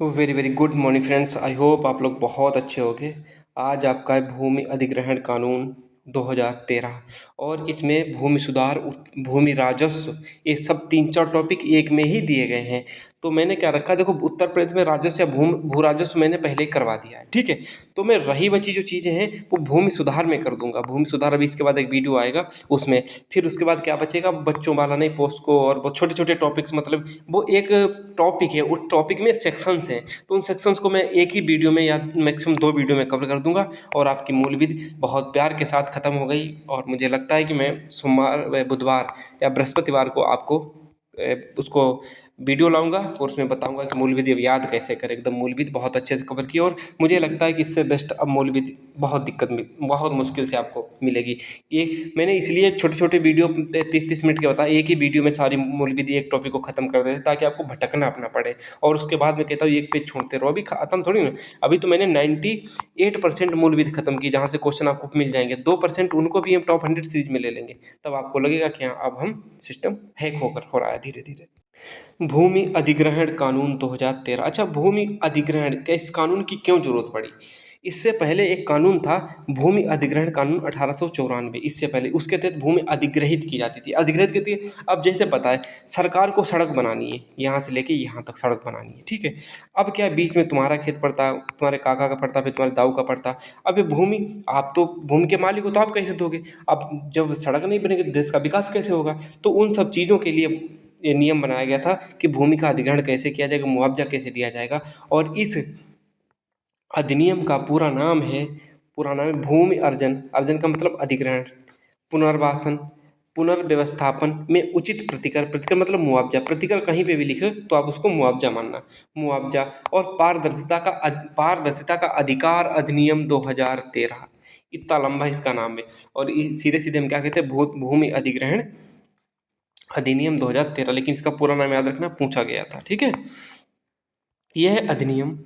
Very very good morning friends. I hope आप लोग बहुत अच्छे होंगे। आज आपका है भूमि अधिग्रहण कानून 2013 और इसमें भूमि सुधार भूमि राजस्व ये सब तीन चार टॉपिक एक में ही दिए गए हैं। तो मैंने क्या रखा, देखो उत्तर प्रदेश में राजस्व या भू राजस्व मैंने पहले ही करवा दिया है, ठीक है। तो मैं रही बची जो चीज़ें हैं वो भूमि सुधार में कर दूंगा। भूमि सुधार अभी इसके बाद एक वीडियो आएगा उसमें। फिर उसके बाद क्या बचेगा, बच्चों वाला नहीं, पोस्को और वो छोटे छोटे टॉपिक्स, मतलब वो एक टॉपिक है, उस टॉपिक में सेक्शंस हैं। तो उन सेक्शंस को मैं एक ही वीडियो में या मैक्सिमम दो वीडियो में कवर कर दूंगा और आपकी मूल विधि बहुत प्यार के साथ ख़त्म हो गई। और मुझे लगता है कि मैं सोमवार बुधवार या बृहस्पतिवार को आपको उसको वीडियो लाऊंगा और उसमें बताऊंगा कि मूल विधि अब याद कैसे करें। एकदम मूल विधि बहुत अच्छे से कवर की और मुझे लगता है कि इससे बेस्ट अब मूल विधि बहुत मुश्किल से आपको मिलेगी। ये मैंने इसलिए छोटे छोटे वीडियो 30-30 मिनट के बताया, एक ही वीडियो में सारी मूल विधि एक टॉपिक को खत्म कर देते ताकि आपको भटकना अपना पड़े। और उसके बाद मैं कहता हूँ एक पेज छोड़ते रहो, अभी खत्म थोड़ी ना। अभी तो मैंने 98% मूल विधि खत्म की, जहाँ से क्वेश्चन आपको मिल जाएंगे। 2% उनको भी हम टॉप 100 सीरीज में ले लेंगे, तब आपको लगेगा कि हाँ अब हम सिस्टम हैक होकर हो रहा है धीरे धीरे। भूमि अधिग्रहण कानून 2013। अच्छा, भूमि अधिग्रहण क्या, इस कानून की क्यों जरूरत पड़ी? इससे पहले एक कानून था भूमि अधिग्रहण कानून 1894। इससे पहले उसके तहत भूमि अधिग्रहित की जाती थी। अधिग्रहित की थी, अब जैसे पता है सरकार को सड़क बनानी है, यहाँ से लेके यहाँ तक सड़क बनानी है, ठीक है। अब क्या है, बीच में तुम्हारा खेत पड़ता, तुम्हारे काका का पड़ता, फिर तुम्हारे दाऊ का पड़ता। अब ये भूमि, आप तो भूमि के मालिक हो तो आप कैसे दोगे? अब जब सड़क नहीं बनेगी तो देश का विकास कैसे होगा? तो उन सब चीज़ों के लिए ये नियम बनाया गया था कि भूमि का अधिग्रहण कैसे किया जाएगा, मुआवजा कैसे दिया जाएगा। और इस अधिनियम का पूरा नाम है भूमि अर्जन। अर्जन का मतलब अधिग्रहण, पुनर्वासन, पुनर्व्यवस्थापन में उचित प्रतिकर। प्रतिकर मतलब मुआवजा। प्रतिकर कहीं पे भी लिखे तो आप उसको मुआवजा मानना। मुआवजा और पारदर्शिता का अधिकार अधिनियम 2013। इतना लंबा इसका नाम है। और सीधे सीधे हम क्या कहते हैं, भूमि अधिग्रहण अधिनियम 2013। लेकिन इसका पूरा नाम याद रखना, पूछा गया था, ठीक है। यह अधिनियम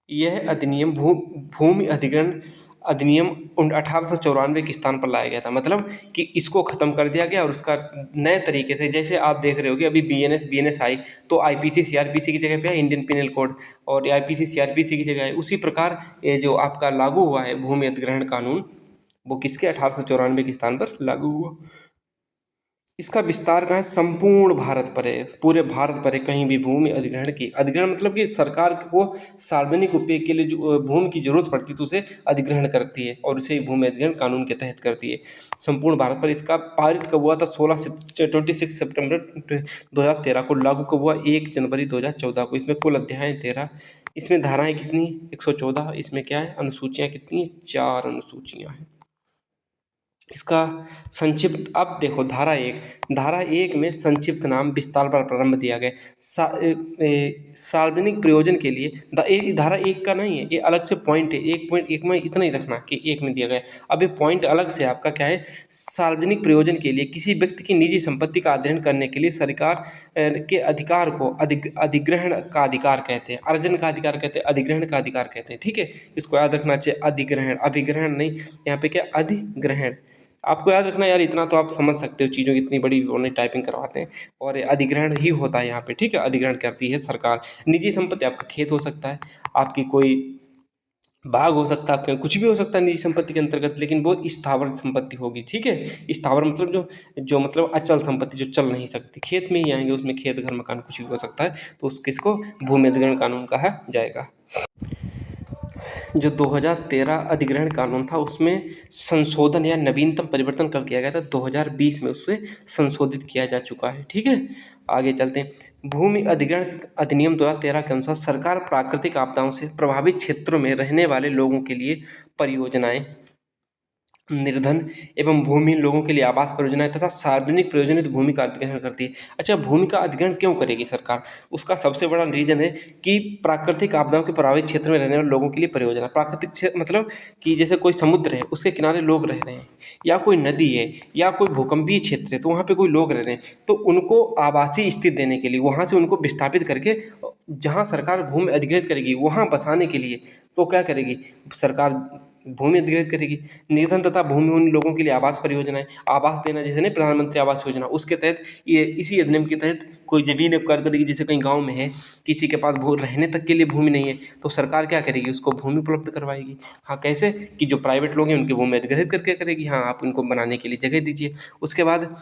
यह अधिनियम भूमि अधिग्रहण अधिनियम 1894 के स्थान पर लाया गया था। मतलब कि इसको ख़त्म कर दिया गया और उसका नए तरीके से, जैसे आप देख रहे होगे अभी बीएनएस आई तो आईपीसी सीआरपीसी की जगह पे है इंडियन पिनल कोड, और आईपीसी सीआरपीसी की जगह है। उसी प्रकार ये जो आपका लागू हुआ है भूमि अधिग्रहण कानून, वो किसके 1894 के स्थान पर लागू हुआ। इसका विस्तार कहाँ है, संपूर्ण भारत पर है, पूरे भारत पर है। कहीं भी भूमि अधिग्रहण मतलब कि सरकार को सार्वजनिक उपयोग के लिए जो भूमि की जरूरत पड़ती है तो उसे अधिग्रहण करती है और उसे भूमि अधिग्रहण कानून के तहत करती है। संपूर्ण भारत पर इसका पारित कब हुआ था, 26 सितंबर 2013 को। लागू कब हुआ, 1 जनवरी 2014 को। इसमें कुल अध्याय 13। इसमें धाराएं कितनी, 114। इसमें क्या है, अनुसूचियाँ कितनी, 4 अनुसूचियाँ हैं। इसका संक्षिप्त, अब देखो धारा एक में संक्षिप्त नाम विस्तार पर प्रारंभ दिया गया। सार्वजनिक प्रयोजन के लिए धारा एक का नहीं है, ये अलग से पॉइंट है। एक पॉइंट एक में इतना ही रखना कि एक में दिया गया। अब ये पॉइंट अलग से आपका क्या है, सार्वजनिक प्रयोजन के लिए किसी व्यक्ति की निजी संपत्ति का अध्ययन करने के लिए सरकार के अधिकार को अधिग्रहण का अधिकार कहते हैं, अर्जन का अधिकार कहते हैं, अधिग्रहण का अधिकार कहते हैं, ठीक है। इसको याद रखना चाहिए, अधिग्रहण, अभिग्रहण नहीं, यहाँ पे क्या, अधिग्रहण। आपको याद रखना यार, इतना तो आप समझ सकते हो चीज़ों की, इतनी बड़ी उन्हें टाइपिंग करवाते हैं। और अधिग्रहण ही होता है यहाँ पे, ठीक है। अधिग्रहण करती है सरकार। निजी संपत्ति, आपका खेत हो सकता है, आपकी कोई बाग हो सकता है, आपका कुछ भी हो सकता है निजी संपत्ति के अंतर्गत, लेकिन वो स्थावर संपत्ति होगी, ठीक है। स्थावर मतलब जो मतलब अचल संपत्ति जो चल नहीं सकती, खेत में ही आएंगे, उसमें खेत घर मकान कुछ भी हो सकता है, तो उस किसको भूमि अधिग्रहण कानून कहा जाएगा। जो 2013 अधिग्रहण कानून था उसमें संशोधन या नवीनतम परिवर्तन कब किया गया था, 2020 में उससे संशोधित किया जा चुका है, ठीक है। आगे चलते हैं। भूमि अधिग्रहण अधिनियम 2013 के अनुसार सरकार प्राकृतिक आपदाओं से प्रभावित क्षेत्रों में रहने वाले लोगों के लिए परियोजनाएं, निर्धन एवं भूमिहीन लोगों के लिए आवास परियोजनाएं तथा सार्वजनिक प्रयोजनित भूमि का अधिग्रहण करती है। अच्छा, भूमि का अधिग्रहण क्यों करेगी सरकार? उसका सबसे बड़ा रीजन है कि प्राकृतिक आपदाओं के प्रभावित क्षेत्र में रहने वाले लोगों के लिए परियोजना। प्राकृतिक क्षेत्र मतलब कि जैसे कोई समुद्र है, उसके किनारे लोग रह रहे हैं, या कोई नदी है, या कोई भूकंपीय क्षेत्र है, तो वहाँ पे कोई लोग रह रहे हैं, तो उनको आवासीय स्थिति देने के लिए, वहाँ से उनको विस्थापित करके जहाँ सरकार भूमि अधिग्रहित करेगी वहाँ बसाने के लिए तो क्या करेगी सरकार, भूमि अधिग्रहित करेगी। निर्धन तथा भूमिहीन लोगों के लिए आवास परियोजनाएं, आवास देना जैसे नहीं प्रधानमंत्री आवास योजना, उसके तहत ये इसी अधिनियम के तहत कोई ज़मीन एक्वायर करेगी। जैसे कहीं गाँव में है, किसी के पास रहने तक के लिए भूमि नहीं है, तो सरकार क्या करेगी, उसको भूमि उपलब्ध करवाएगी। हाँ, कैसे कि जो प्राइवेट लोग हैं उनकी भूमि अधिग्रहित करके करेगी, हाँ आप उनको बनाने के लिए जगह दीजिए। उसके बाद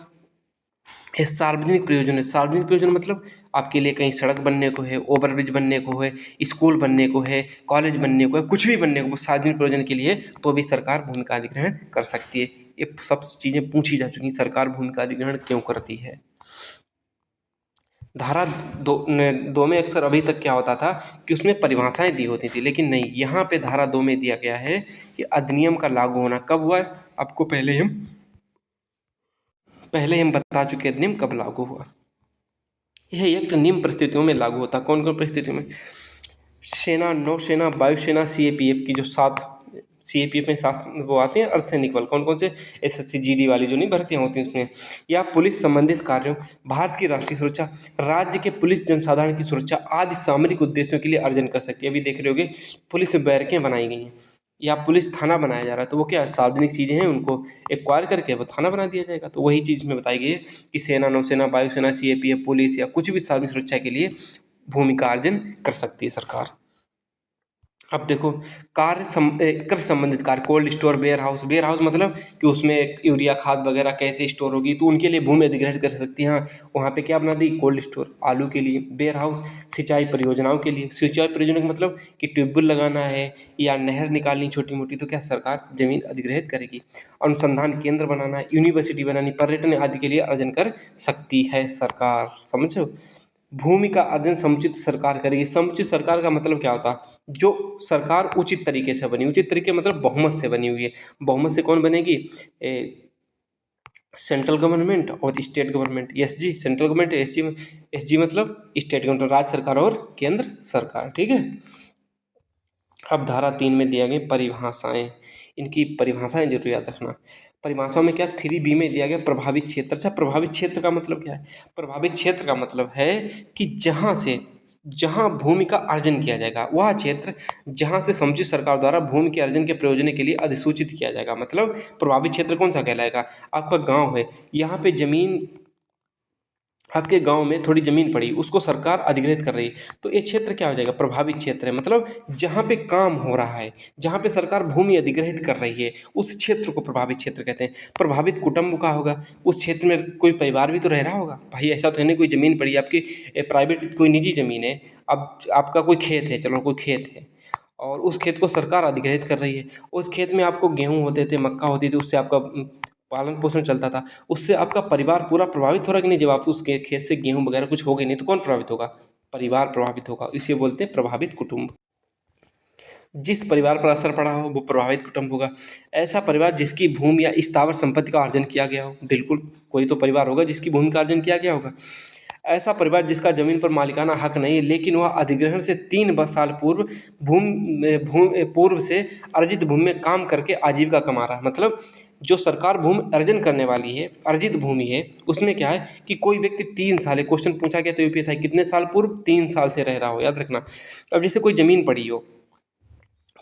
ये सार्वजनिक प्रयोजन मतलब आपके लिए कहीं सड़क बनने को है, ओवरब्रिज बनने को है, स्कूल बनने को है, कॉलेज बनने को है, कुछ भी बनने को सार्वजनिक प्रयोजन के लिए, तो भी सरकार भूमि का अधिग्रहण कर सकती है। ये सब चीज़ें पूछी जा चुकी, सरकार भूमि का अधिग्रहण क्यों करती है। धारा दो में अक्सर अभी तक क्या होता था कि उसमें परिभाषाएं दी होती थी, लेकिन नहीं, यहाँ पे धारा 2 में दिया गया है कि अधिनियम का लागू होना कब हुआ है। आपको पहले हम बता चुके हैं अधिनियम कब लागू हुआ। यह एक निम्न परिस्थितियों में लागू होता। कौन कौन परिस्थितियों में? सेना, नौसेना, वायुसेना, सीएपीएफ की जो 7 सीएपीएफ में 7 वो आते हैं अर्धसैनिक बल, कौन कौन से? एसएससी जीडी वाली जो नहीं भर्तियाँ होती हैं उसमें, या पुलिस संबंधित कार्यों, भारत की राष्ट्रीय सुरक्षा, राज्य के पुलिस जनसाधारण की सुरक्षा आदि सामरिक उद्देश्यों के लिए अर्जन कर सकती है। अभी देख रहे होगे पुलिस बैरकें बनाई गई हैं या पुलिस थाना बनाया जा रहा है, तो वो क्या सार्वजनिक चीज़ें हैं, उनको एक्वायर करके वो थाना बना दिया जाएगा। तो वही चीज़ में बताई गई है कि सेना, नौसेना, वायुसेना, सीएपीएफ, पुलिस या कुछ भी सार्वजनिक सुरक्षा के लिए भूमि का अर्जन कर सकती है सरकार। अब देखो कृषि संबंधित कार्य, कोल्ड स्टोर, वेयर हाउस मतलब कि उसमें यूरिया खाद वगैरह कैसे स्टोर होगी, तो उनके लिए भूमि अधिग्रहण कर सकती है। हाँ, वहाँ पे क्या बना दी, कोल्ड स्टोर आलू के लिए। वेयर हाउस सिंचाई परियोजनाओं के लिए, सिंचाई परियोजना का मतलब कि ट्यूबवेल लगाना है या नहर निकालनी छोटी मोटी, तो क्या सरकार जमीन अधिग्रहित करेगी। अनुसंधान केंद्र बनाना, यूनिवर्सिटी बनानी, पर्यटन आदि के लिए अर्जन कर सकती है सरकार। समझो, भूमि का अर्जन समुचित सरकार करेगी। समुचित सरकार का मतलब क्या होता है? जो सरकार उचित तरीके से बनी, उचित तरीके मतलब बहुमत से बनी हुई है। बहुमत से कौन बनेगी? सेंट्रल गवर्नमेंट और state government, SG central government, SG मतलब स्टेट गवर्नमेंट, राज्य सरकार और केंद्र सरकार। ठीक है। अब धारा 3 में दिया गया परिभाषाएं, इनकी परिभाषाएं जरूर याद रखना। परिभाषाओं में क्या 3B में दिया गया प्रभावित क्षेत्र। अच्छा, प्रभावित क्षेत्र का मतलब क्या है? प्रभावित क्षेत्र का मतलब है कि जहाँ भूमि का अर्जन किया जाएगा, वह क्षेत्र जहाँ से समुचित सरकार द्वारा भूमि के अर्जन के प्रयोजन के लिए अधिसूचित किया जाएगा। मतलब प्रभावित क्षेत्र कौन सा कहलाएगा? आपका गाँव है, यहाँ पे जमीन, आपके गांव में थोड़ी ज़मीन पड़ी, उसको सरकार अधिग्रहित कर रही है, तो ये क्षेत्र क्या हो जाएगा? प्रभावित क्षेत्र है। मतलब जहाँ पे काम हो रहा है, जहाँ पे सरकार भूमि अधिग्रहित कर रही है, उस क्षेत्र को प्रभावित क्षेत्र कहते हैं। प्रभावित कुटुंब का होगा, उस क्षेत्र में कोई परिवार भी तो रह रहा होगा। भाई ऐसा तो है नहीं कोई ज़मीन पड़ी आपकी प्राइवेट, कोई निजी ज़मीन है, अब आपका कोई खेत है, चलो कोई खेत है और उस खेत को सरकार अधिग्रहित कर रही है। उस खेत में आपको गेहूँ होते थे, मक्का होती थी, उससे आपका पालन पोषण चलता था, उससे आपका परिवार पूरा प्रभावित हो रहा कि नहीं? जब आप उसके खेत से गेहूँ वगैरह कुछ हो गए नहीं, तो कौन प्रभावित होगा? परिवार प्रभावित होगा। इसे बोलते हैं प्रभावित कुटुंब। जिस परिवार पर असर पड़ा हो वो प्रभावित कुटुंब होगा। ऐसा परिवार जिसकी भूमि या स्थावर संपत्ति का अर्जन किया गया हो। बिल्कुल, कोई तो परिवार होगा जिसकी भूमि का अर्जन किया गया होगा। ऐसा परिवार जिसका जमीन पर मालिकाना हक नहीं है, लेकिन वह अधिग्रहण से 3 साल पूर्व से अर्जित भूमि में काम करके आजीविका कमा रहा है। मतलब जो सरकार भूमि अर्जन करने वाली है, अर्जित भूमि है, उसमें क्या है कि कोई व्यक्ति 3 साल है, क्वेश्चन पूछा गया तो यूपीएसआई कितने साल पूर्व? 3 साल से रह रहा हो, याद रखना। अब जैसे कोई ज़मीन पड़ी हो,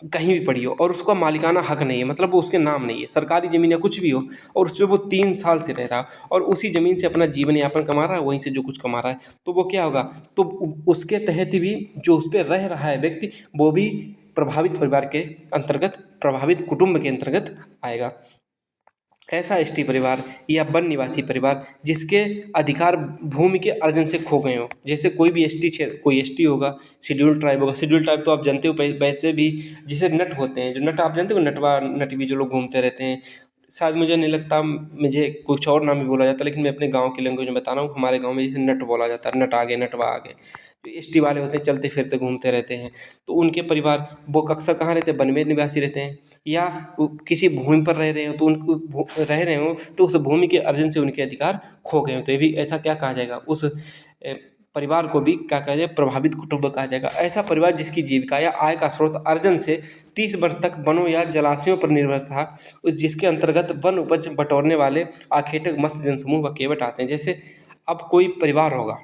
कहीं भी पड़ी हो और उसका मालिकाना हक नहीं है, मतलब वो उसके नाम नहीं है, सरकारी ज़मीन या कुछ भी हो, और उस पर वो 3 साल से रह रहा है और उसी ज़मीन से अपना जीवन यापन कमा रहा है, वहीं से जो कुछ कमा रहा है, तो वो क्या होगा? तो उसके तहत भी जो उस पर रह रहा है व्यक्ति, वो भी प्रभावित परिवार के अंतर्गत, प्रभावित कुटुंब के अंतर्गत आएगा। ऐसा एसटी परिवार या वन निवासी परिवार जिसके अधिकार भूमि के अर्जन से खो गए हों। जैसे कोई भी एसटी क्षेत्र, कोई एसटी होगा, शेड्यूल ट्राइब होगा। शेड्यूल ट्राइब तो आप जानते हो, वैसे भी जैसे नट होते हैं, जो नट आप जानते हो, नटवा नटवी जो लोग घूमते रहते हैं, शायद मुझे नहीं लगता, मुझे कुछ और नाम भी बोला जाता है, लेकिन मैं अपने गाँव की लैंग्वेज में बता रहा हूँ। हमारे गाँव में जैसे नट बोला जाता है, नट आगे नटवा आगे। जो एसटी वाले होते हैं चलते फिरते घूमते रहते हैं, तो उनके परिवार वो अक्सर कहाँ रहते हैं? वन में निवासी रहते हैं, या वो किसी भूमि पर रह रहे हो तो उनको रह रहे हो तो उस भूमि के अर्जन से उनके अधिकार खो गए हो, तो ये भी ऐसा क्या कहा जाएगा? उस परिवार को भी क्या कहा जाए? प्रभावित कुटुंब कहा जाएगा। ऐसा परिवार जिसकी जीविका या आय का स्रोत अर्जन से 30 वर्ष तक वनों या जलाशयों पर निर्भर था, जिसके अंतर्गत वन उपज बटोरने वाले आखेटक मत्स्य जनसमूह व केवट आते हैं। जैसे अब कोई परिवार होगा,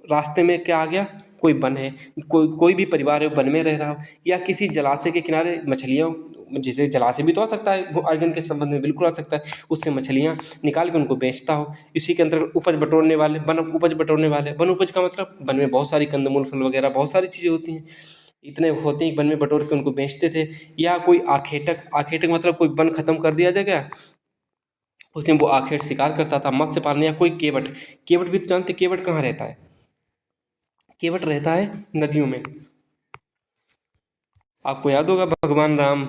रास्ते में क्या आ गया? कोई वन है, कोई भी परिवार है वन में रह रहा हो, या किसी जलाशय के किनारे मछलियों, जैसे जलाशय भी तो आ सकता है भू अर्जन के संबंध में, बिल्कुल आ सकता है, उससे मछलियाँ निकाल के उनको बेचता हो। इसी के अंतर्गत उपज बटोरने वाले, वन उपज बटोरने वाले, वन उपज का मतलब वन में बहुत सारी कंदमूल फल वगैरह बहुत सारी चीज़ें होती हैं, इतने होते हैं वन में बटोर के उनको बेचते थे। या कोई आखेटक, आखेटक मतलब कोई वन खत्म कर दिया जाएगा, उसमें वो आखेट शिकार करता था। मत्स्य पालन, या कोई केवट, केवट भी तो जानते, केवट कहाँ रहता है, केवट रहता है नदियों में। आपको याद होगा भगवान राम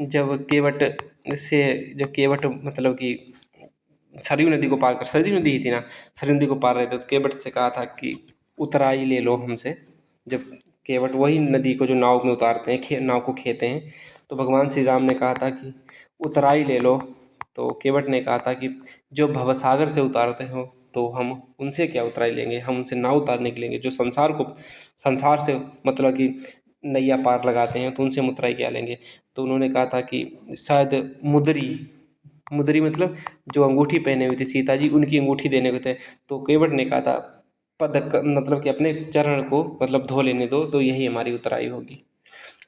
जब केवट से, जब केवट मतलब कि सरयू नदी को पार कर, सरयू नदी ही थी ना, सरयू नदी को पार रहे थे तो केवट से कहा था कि उतराई ले लो हमसे। जब केवट वही नदी को जो नाव में उतारते हैं, नाव को खेते हैं, तो भगवान श्री राम ने कहा था कि उतराई ले लो। तो केवट ने कहा था कि जो भवसागर से उतारते हो तो हम उनसे क्या उतराई लेंगे, हम उनसे नाव उतारने के लेंगे, जो संसार से मतलब कि नैया पार लगाते हैं तो उनसे हम उतराई क्या लेंगे। तो उन्होंने कहा था कि शायद मुदरी, मुदरी मतलब जो अंगूठी पहने हुई थी सीता जी, उनकी अंगूठी देने को थे। तो केवट ने कहा था पद मतलब कि अपने चरण को मतलब धो लेने दो, तो यही हमारी उतराई होगी।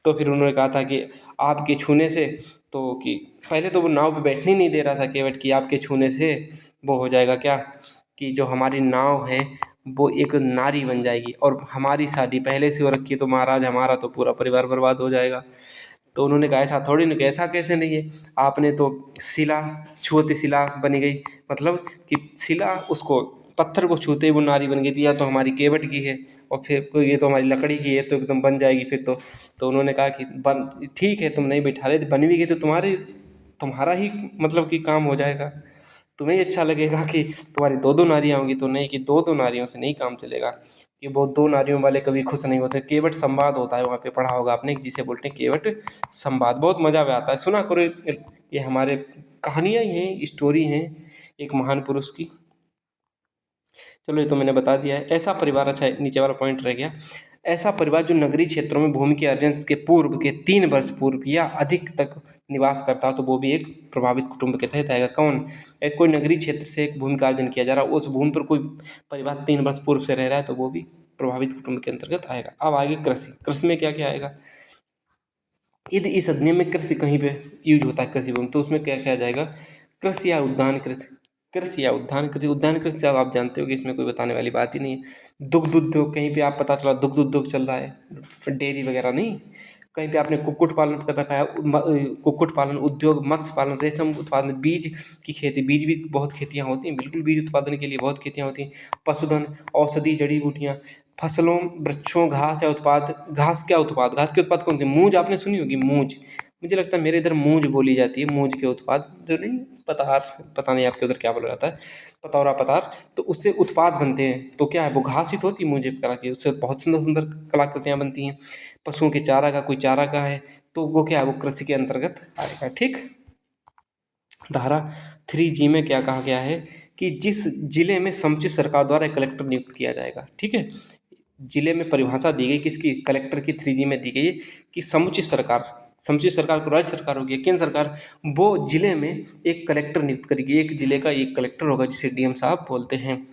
तो फिर उन्होंने कहा था कि आपके छूने से, तो कि पहले तो वो नाव पे बैठने ही नहीं दे रहा था केवट, कि आपके छूने से वो हो जाएगा क्या, कि जो हमारी नाव है वो एक नारी बन जाएगी, और हमारी शादी पहले से हो रखी है तो महाराज हमारा तो पूरा परिवार बर्बाद हो जाएगा। तो उन्होंने कहा ऐसा थोड़ी ना, ऐसा कैसे नहीं है, आपने तो शिला छुअते शिला बनी गई, मतलब कि शिला उसको पत्थर को छूते ही वो नारी बन गई थी, या तो हमारी केवट की है, और फिर ये तो हमारी लकड़ी की है तो एकदम बन जाएगी फिर तो उन्होंने कहा कि बन ठीक है, तुम नहीं बैठा रहे, बन भी गई तो तुम्हारा ही मतलब कि काम हो जाएगा, तुम्हें ही अच्छा लगेगा कि तुम्हारी दो दो नारियाँ होंगी। तो नहीं, कि दो दो नारियों से नहीं काम चलेगा, कि वो दो नारियों वाले कभी खुश नहीं होते। केवट संवाद होता है, वहाँ पे पढ़ा होगा आपने, जिसे बोलते हैं केवट संवाद, बहुत मज़ा भी आता है, सुना करो। ये हमारे कहानियाँ ही हैं, स्टोरी हैं एक महान पुरुष की। चलो ये तो मैंने बता दिया है। ऐसा परिवार, अच्छा नीचे वाला पॉइंट रह गया, ऐसा परिवार जो नगरीय क्षेत्रों में भूमि के अर्जन के पूर्व के 3 वर्ष पूर्व या अधिक तक निवास करता हो तो वो भी एक प्रभावित कुटुंब के तहत आएगा। कौन, एक कोई नगरीय क्षेत्र से एक भूमि का अर्जन किया जा रहा है, उस भूमि पर कोई परिवार 3 वर्ष पूर्व से रह रहा है तो वो भी प्रभावित कुटुंब के अंतर्गत आएगा। अब आगे कृषि, कृषि में क्या क्या आएगा, यदि इस अधिनियम में कृषि कहीं पे यूज होता है कृषि भूमि, तो उसमें क्या क्या आ जाएगा, कृषि या उद्यान कृषि, कृषि या उद्यान कृषि। उद्यान कृषि तो आप जानते हो कि इसमें कोई बताने वाली बात ही नहीं है। दुग्ध उद्योग, कहीं पे आप पता चला दुग्ध उद्योग चल रहा है, डेयरी वगैरह नहीं, कहीं पे आपने कुक्कुट पालन कर रखा है, कुक्कुट पालन उद्योग, मत्स्य पालन, रेशम उत्पादन, बीज की खेती, बीज भी बहुत खेतियाँ होती हैं, बिल्कुल बीज उत्पादन के लिए बहुत खेतियाँ होती हैं, पशुधन, औषधि, जड़ी बूटियाँ, फसलों, वृक्षों, घास या उत्पाद, घास क्या उत्पाद, घास के उत्पाद कौन से, मूंज आपने सुनी होगी, मूंज, मुझे लगता है मेरे इधर मूंज बोली जाती है, मूंज के उत्पाद जो नहीं, पतार, पता नहीं आपके उधर क्या बोला जाता है, पतौरा पतार, तो उससे उत्पाद बनते हैं। तो क्या है, वो घास ही तो होती है मूंज एक तरह की, उससे बहुत सुंदर सुंदर कलाकृतियाँ बनती हैं। पशुओं के चारा का, कोई चारा का है तो वो क्या है, वो कृषि के अंतर्गत आएगा। ठीक, धारा 3G में क्या कहा गया है कि जिस जिले में समुचित सरकार द्वारा एक कलेक्टर नियुक्त किया जाएगा। ठीक है, जिले में परिभाषा दी गई किसकी, कलेक्टर की 3G में दी गई है कि समुचित सरकार, समुचित सरकार को राज्य सरकार होगी, केंद्र सरकार, वो जिले में एक कलेक्टर नियुक्त करेगी, एक जिले का एक कलेक्टर होगा जिसे डीएम साहब बोलते हैं।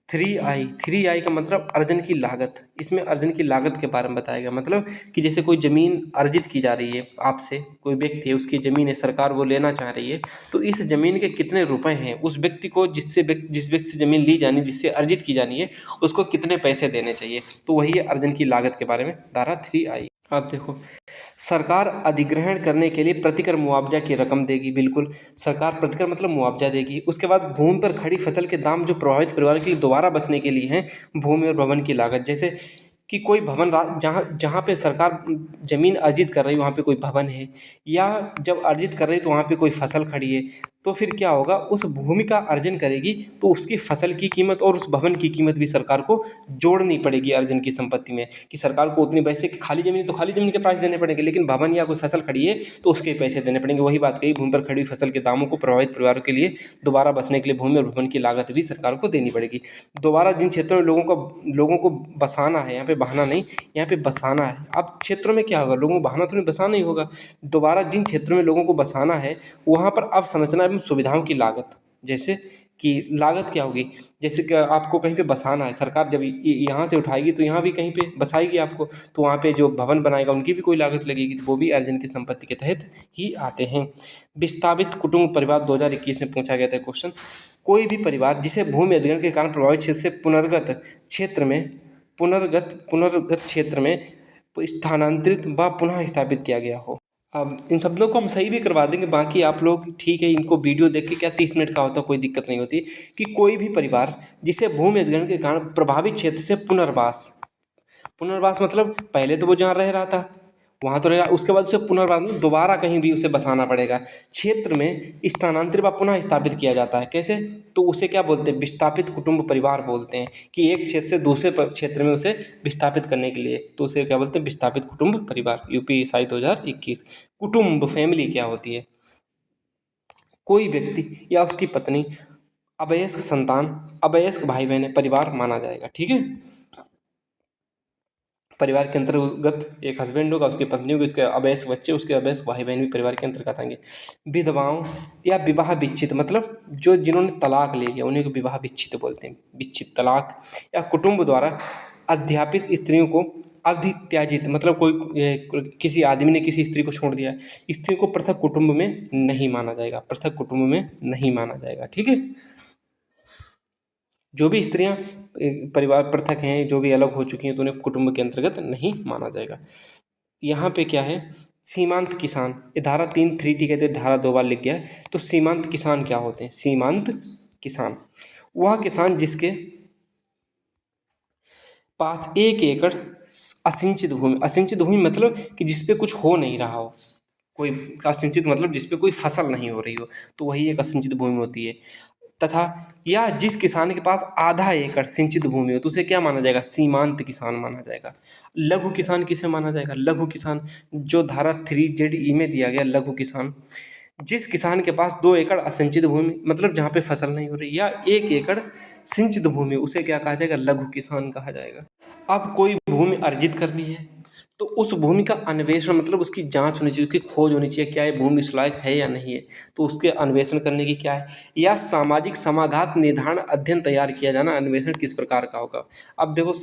3I का मतलब अर्जन की लागत, इसमें अर्जन की लागत के बारे में बताया गया, मतलब कि जैसे कोई ज़मीन अर्जित की जा रही है आपसे, कोई व्यक्ति है उसकी ज़मीन है, सरकार वो लेना चाह रही है, तो इस ज़मीन के कितने रुपए हैं उस व्यक्ति को, जिस व्यक्ति से ज़मीन ली जानी, जिससे अर्जित की जानी है, उसको कितने पैसे देने चाहिए, तो वही है अर्जन की लागत के बारे में धारा 3I। आप देखो, सरकार अधिग्रहण करने के लिए प्रतिकर मुआवजा की रकम देगी, बिल्कुल, सरकार प्रतिकर मतलब मुआवजा देगी। उसके बाद भूमि पर खड़ी फसल के दाम जो प्रभावित परिवार के लिए दोबारा बचने के लिए हैं, भूमि और भवन की लागत, जैसे कि कोई भवन जहाँ जहाँ पे सरकार ज़मीन अर्जित कर रही है वहाँ पे कोई भवन है, या जब अर्जित कर रही है तो वहाँ पे कोई फसल खड़ी है, तो फिर क्या होगा, उस भूमि का अर्जन करेगी तो उसकी फसल की कीमत और उस भवन की कीमत भी सरकार को जोड़नी पड़ेगी अर्जन की संपत्ति में, कि सरकार को उतनी पैसे की खाली ज़मीन तो खाली ज़मीन के प्राइस देने पड़ेंगे, लेकिन भवन या कोई फसल खड़ी है तो उसके पैसे देने पड़ेंगे। वही बात कही, भूमि पर खड़ी फसल के दामों को प्रभावित परिवारों के लिए दोबारा बसने के लिए भूमि और भवन की लागत भी सरकार को देनी पड़ेगी। दोबारा जिन क्षेत्रों में लोगों को बसाना है, यहाँ पे बहाना नहीं, यहाँ पे बसाना है। अब क्षेत्रों में क्या होगा, लोगों को बहाना तो नहीं, बसाना ही होगा। दोबारा जिन क्षेत्रों में लोगों को बसाना है वहाँ पर अवसंरचना एवं सुविधाओं की लागत, जैसे कि लागत क्या होगी। जैसे कि आपको कहीं पे बसाना है, सरकार जब यहाँ से उठाएगी तो यहाँ भी कहीं पे बसाएगी आपको, तो वहाँ पे जो भवन बनाएगा उनकी भी कोई लागत लगेगी, तो वो भी अर्जन की संपत्ति के तहत ही आते हैं। विस्थापित कुटुंब परिवार 2021 में पूछा गया था क्वेश्चन। कोई भी परिवार जिसे भूमि अधिग्रहण के कारण प्रभावित क्षेत्र से पुनर्गत क्षेत्र में स्थानांतरित व पुनः स्थापित किया गया हो। अब इन सब लोग को हम सही भी करवा देंगे, बाकी आप लोग ठीक है, इनको वीडियो देख के क्या 30 मिनट का होता है, कोई दिक्कत नहीं होती। कि कोई भी परिवार जिसे भूमि अधिग्रहण के कारण प्रभावित क्षेत्र से पुनर्वास मतलब पहले तो वो जहाँ रह रहा था वहाँ तो रहेगा, उसके बाद उसे पुनर्वास में दोबारा कहीं भी उसे बसाना पड़ेगा। क्षेत्र में स्थानांतरित व पुनः स्थापित किया जाता है। कैसे? तो उसे क्या बोलते हैं? विस्थापित कुटुंब परिवार बोलते हैं। कि एक क्षेत्र से दूसरे क्षेत्र में उसे विस्थापित करने के लिए, तो उसे क्या बोलते हैं? विस्थापित कुटुंब परिवार। यूपीएसआई 2021। कुटुंब फैमिली क्या होती है? कोई व्यक्ति या उसकी पत्नी, अवयस्क संतान, अवयस्क भाई बहन परिवार माना जाएगा। ठीक है, परिवार के अंतर्गत एक हस्बैंड होगा, उसकी पत्नी होगी, उसके अवयस्क बच्चे, उसके अवयस्क भाई बहन भी परिवार के अंतर्गत आएंगे। विधवाओं या विवाह विच्छित मतलब जो जिन्होंने तलाक ले लिया उन्हीं को विवाह विच्छित बोलते हैं। विच्छित तलाक या कुटुंब द्वारा अध्यापित स्त्रियों को अवित्याजित मतलब किसी आदमी ने किसी स्त्री को छोड़ दिया, स्त्री को पृथक कुटुंब में नहीं माना जाएगा, पृथक कुटुंब में नहीं माना जाएगा। ठीक है, जो भी स्त्रियां परिवार पृथक हैं, जो भी अलग हो चुकी हैं, तो उन्हें कुटुंब के अंतर्गत नहीं माना जाएगा। यहाँ पे क्या है? सीमांत किसान, ये धारा 3(3) कहते हैं, धारा 2 बार लिख गया है। तो सीमांत किसान क्या होते हैं? सीमांत किसान वह किसान जिसके पास 1 एकड़ असिंचित भूमि, असिंचित भूमि मतलब कि जिसपे कुछ हो नहीं रहा हो, कोई असिंचित मतलब जिसपे कोई फसल नहीं हो रही हो, तो वही एक असिंचित भूमि होती है। तथा या जिस किसान के पास आधा एकड़ सिंचित भूमि हो, तो उसे क्या माना जाएगा? सीमांत किसान माना जाएगा। लघु किसान किसे माना जाएगा? लघु किसान जो धारा 3(ZE) में दिया गया, लघु किसान जिस किसान के पास 2 एकड़ असिंचित भूमि मतलब जहाँ पे फसल नहीं हो रही, या 1 एकड़ सिंचित भूमि, उसे क्या कहा जाएगा? लघु किसान कहा जाएगा। अब कोई भूमि अर्जित करनी है तो उस भूमि का अन्वेषण मतलब उसकी जांच होनी चाहिए, उसकी खोज होनी चाहिए, क्या ये भूमि इस लायक है या नहीं है, तो उसके अन्वेषण करने की क्या है? या सामाजिक समाघात निर्धारण अध्ययन तैयार किया जाना, अन्वेषण किस प्रकार का होगा। अब देखो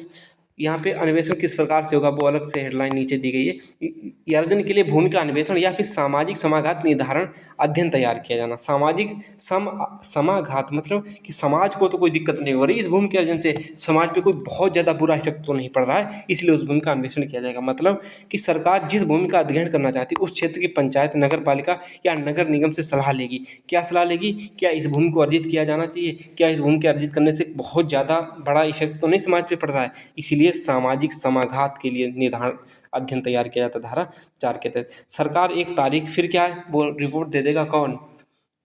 यहाँ पे अन्वेषण किस प्रकार से होगा वो अलग से हेडलाइन नीचे दी गई है। अर्जन के लिए भूमि का अन्वेषण या फिर सामाजिक समाघात निर्धारण अध्ययन तैयार किया जाना। सामाजिक समाघात मतलब कि समाज को तो कोई दिक्कत नहीं हो रही इस भूमि के अर्जन से, समाज पे कोई बहुत ज़्यादा बुरा इफेक्ट तो नहीं पड़ रहा है, इसलिए उस भूमि का अन्वेषण किया जाएगा। मतलब कि सरकार जिस भूमि का अधिग्रहण करना चाहती है उस क्षेत्र की पंचायत, नगर पालिका या नगर निगम से सलाह लेगी। क्या सलाह लेगी? क्या इस भूमि को अर्जित किया जाना चाहिए, क्या इस भूमि के अर्जित करने से बहुत ज़्यादा बड़ा इफेक्ट तो नहीं समाज पे पड़ रहा है, इसीलिए सामाजिक समाघात के लिए निर्धारण अध्ययन तैयार किया जाता। धारा 4 के तहत सरकार एक तारीख, फिर क्या है वो रिपोर्ट दे देगा, कौन?